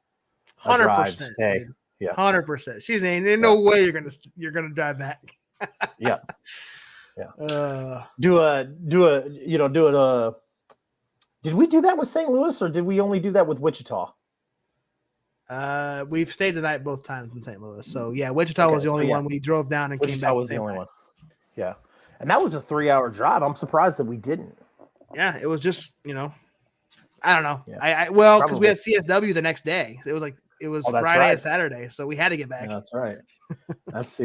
[SPEAKER 9] a
[SPEAKER 10] 100%,
[SPEAKER 9] drive stay.
[SPEAKER 10] Dude.
[SPEAKER 9] Yeah,
[SPEAKER 10] 100%. She's saying there's no way you're gonna drive back.
[SPEAKER 9] Yeah. Do it. Did we do that with St. Louis or did we only do that with Wichita?
[SPEAKER 10] We've stayed the night both times in St. Louis. So yeah, Wichita was the only one we drove down and came back.
[SPEAKER 9] Wichita was the only one. Yeah. And that was a 3-hour drive. I'm surprised that we didn't.
[SPEAKER 10] Yeah, it was just, I don't know.
[SPEAKER 9] Yeah.
[SPEAKER 10] Because we had CSW the next day. It was Friday and Saturday, so we had to get back.
[SPEAKER 9] Yeah, that's right. That's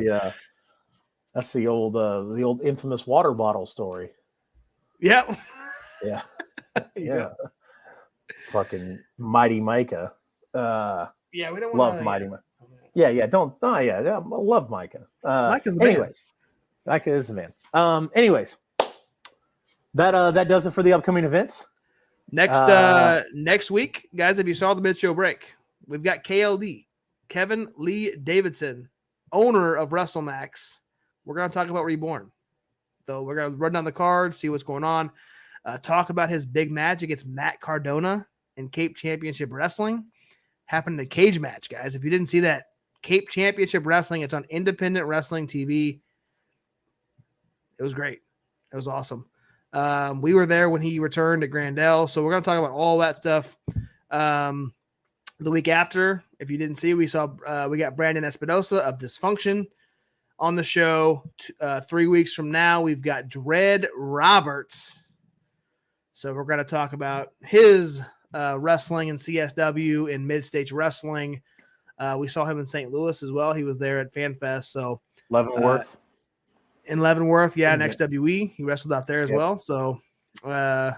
[SPEAKER 9] the old infamous water bottle story.
[SPEAKER 10] Yep.
[SPEAKER 9] Yeah. Yeah. Fucking Mighty Micah.
[SPEAKER 10] Yeah, we don't
[SPEAKER 9] love Mighty Micah. Yeah. I love Micah.
[SPEAKER 10] Micah's
[SPEAKER 9] anyways, Micah is the man. Anyways, that does it for the upcoming events.
[SPEAKER 10] Next week, guys, if you saw the mid-show break, we've got KLD, Kevin Lee Davidson, owner of WrestleMax. We're going to talk about Reborn. So we're going to run down the card, see what's going on, talk about his big match against Matt Cardona in Cape Championship Wrestling. Happened in a cage match, guys. If you didn't see that, Cape Championship Wrestling, it's on Independent Wrestling TV. It was great. It was awesome. We were there when he returned to Grandel, so we're going to talk about all that stuff. The week after, if you didn't see, we got Brandon Espinosa of Dysfunction on the show. 3 weeks from now, we've got Dread Roberts. So we're going to talk about his wrestling in CSW and Mid-Stage Wrestling. We saw him in St. Louis as well. He was there at FanFest. So
[SPEAKER 9] Leavenworth.
[SPEAKER 10] In Leavenworth, in XWE. He wrestled out there as well. So, a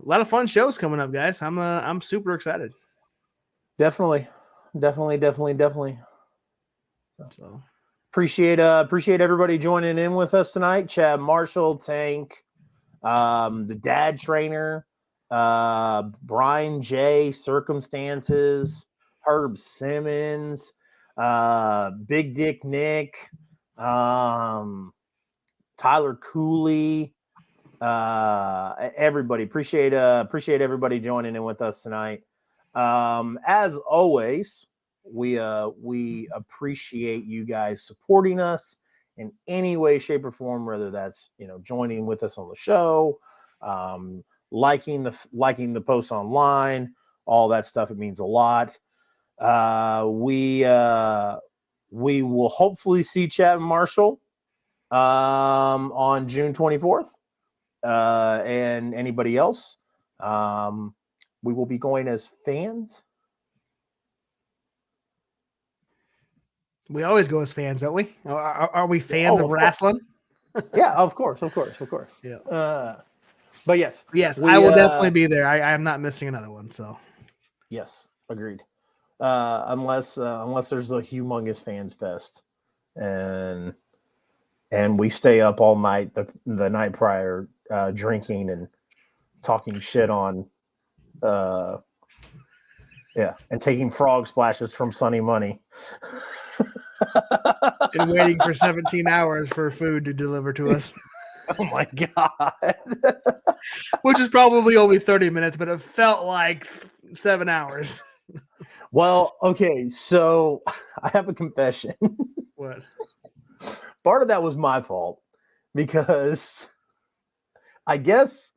[SPEAKER 10] lot of fun shows coming up, guys. I'm super excited.
[SPEAKER 9] Definitely. So appreciate everybody joining in with us tonight. Chad Marshall, Tank, the Dad Trainer, Brian J, Circumstances, Herb Simmons, Big Dick Nick, Tyler Cooley, everybody. Appreciate everybody joining in with us tonight. As always, we appreciate you guys supporting us in any way, shape, or form, whether that's joining with us on the show, liking the posts online, all that stuff. It means a lot. We will hopefully see Chad Marshall on June 24th, and anybody else. We will be going as fans.
[SPEAKER 10] We always go as fans, don't we? Are we fans of wrestling?
[SPEAKER 9] Yeah, of course. Yeah. But yes,
[SPEAKER 10] I will definitely be there. I am not missing another one. So
[SPEAKER 9] yes, agreed. Unless there's a humongous fans fest, and we stay up all night the night prior, drinking and talking shit on, and taking frog splashes from Sunny Money,
[SPEAKER 10] and waiting for 17 hours for food to deliver to us.
[SPEAKER 9] Oh my god!
[SPEAKER 10] Which is probably only 30 minutes, but it felt like 7 hours.
[SPEAKER 9] Well, okay, so I have a confession.
[SPEAKER 10] What?
[SPEAKER 9] Part of that was my fault because I guess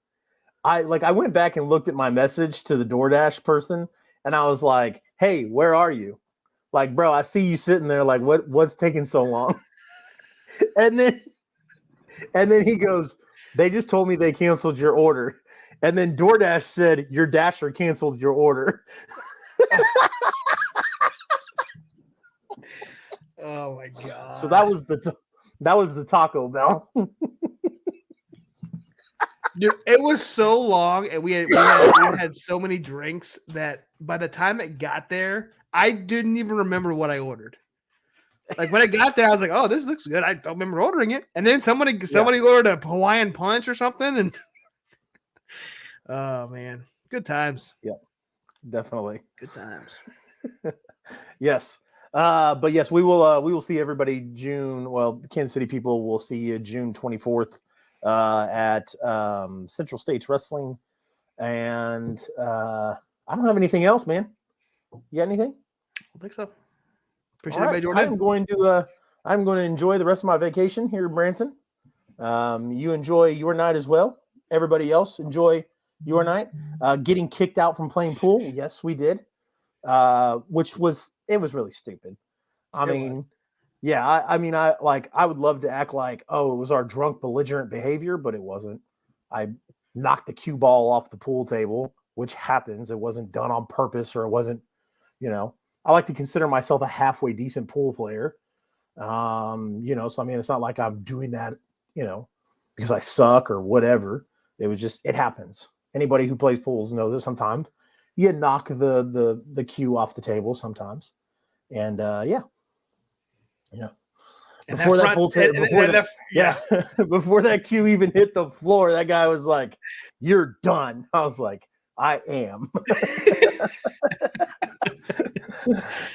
[SPEAKER 9] I went back and looked at my message to the DoorDash person and I was like, "Hey, where are you? Like, bro, I see you sitting there. Like, what's taking so long?" And then he goes, "They just told me they canceled your order." And then DoorDash said, "Your Dasher canceled your order."
[SPEAKER 10] Oh my god!
[SPEAKER 9] So that was the Taco Bell.
[SPEAKER 10] Dude, it was so long, and we had so many drinks that by the time it got there, I didn't even remember what I ordered. Like when I got there, I was like, "Oh, this looks good." I don't remember ordering it, and then somebody ordered a Hawaiian punch or something, and oh man, good times.
[SPEAKER 9] Yep, definitely
[SPEAKER 10] good times.
[SPEAKER 9] Yes. But yes, we will see everybody June. Well, the Kansas City people will see you June 24th at Central States Wrestling. And I don't have anything else, man. You got anything?
[SPEAKER 10] I think so. Appreciate
[SPEAKER 9] All right.
[SPEAKER 10] everybody, Jordan.
[SPEAKER 9] I'm going to enjoy the rest of my vacation here in Branson. You enjoy your night as well. Everybody else enjoy your night. Getting kicked out from playing pool. Yes, we did. Which was really stupid. I mean, I would love to act like, oh, it was our drunk belligerent behavior, but it wasn't. I knocked the cue ball off the pool table, which happens. It wasn't done on purpose, or it wasn't, I like to consider myself a halfway decent pool player. So I mean, it's not like I'm doing that, because I suck or whatever. It was just, it happens. Anybody who plays pools knows this. Sometimes you knock the cue off the table sometimes. And before that pool table, before that cue even hit the floor, that guy was like, "You're done." I was like, "I am."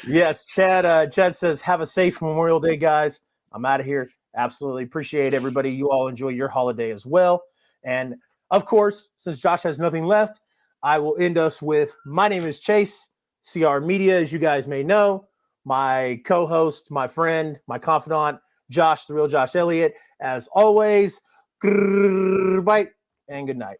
[SPEAKER 9] Yes, Chad says, "Have a safe Memorial Day, guys." I'm out of here. Absolutely appreciate everybody. You all enjoy your holiday as well. And of course, since Josh has nothing left, I will end us with, my name is Chase, CR Media, as you guys may know. My co-host, my friend, my confidant, Josh, the real Josh Elliott. As always, bye and good night.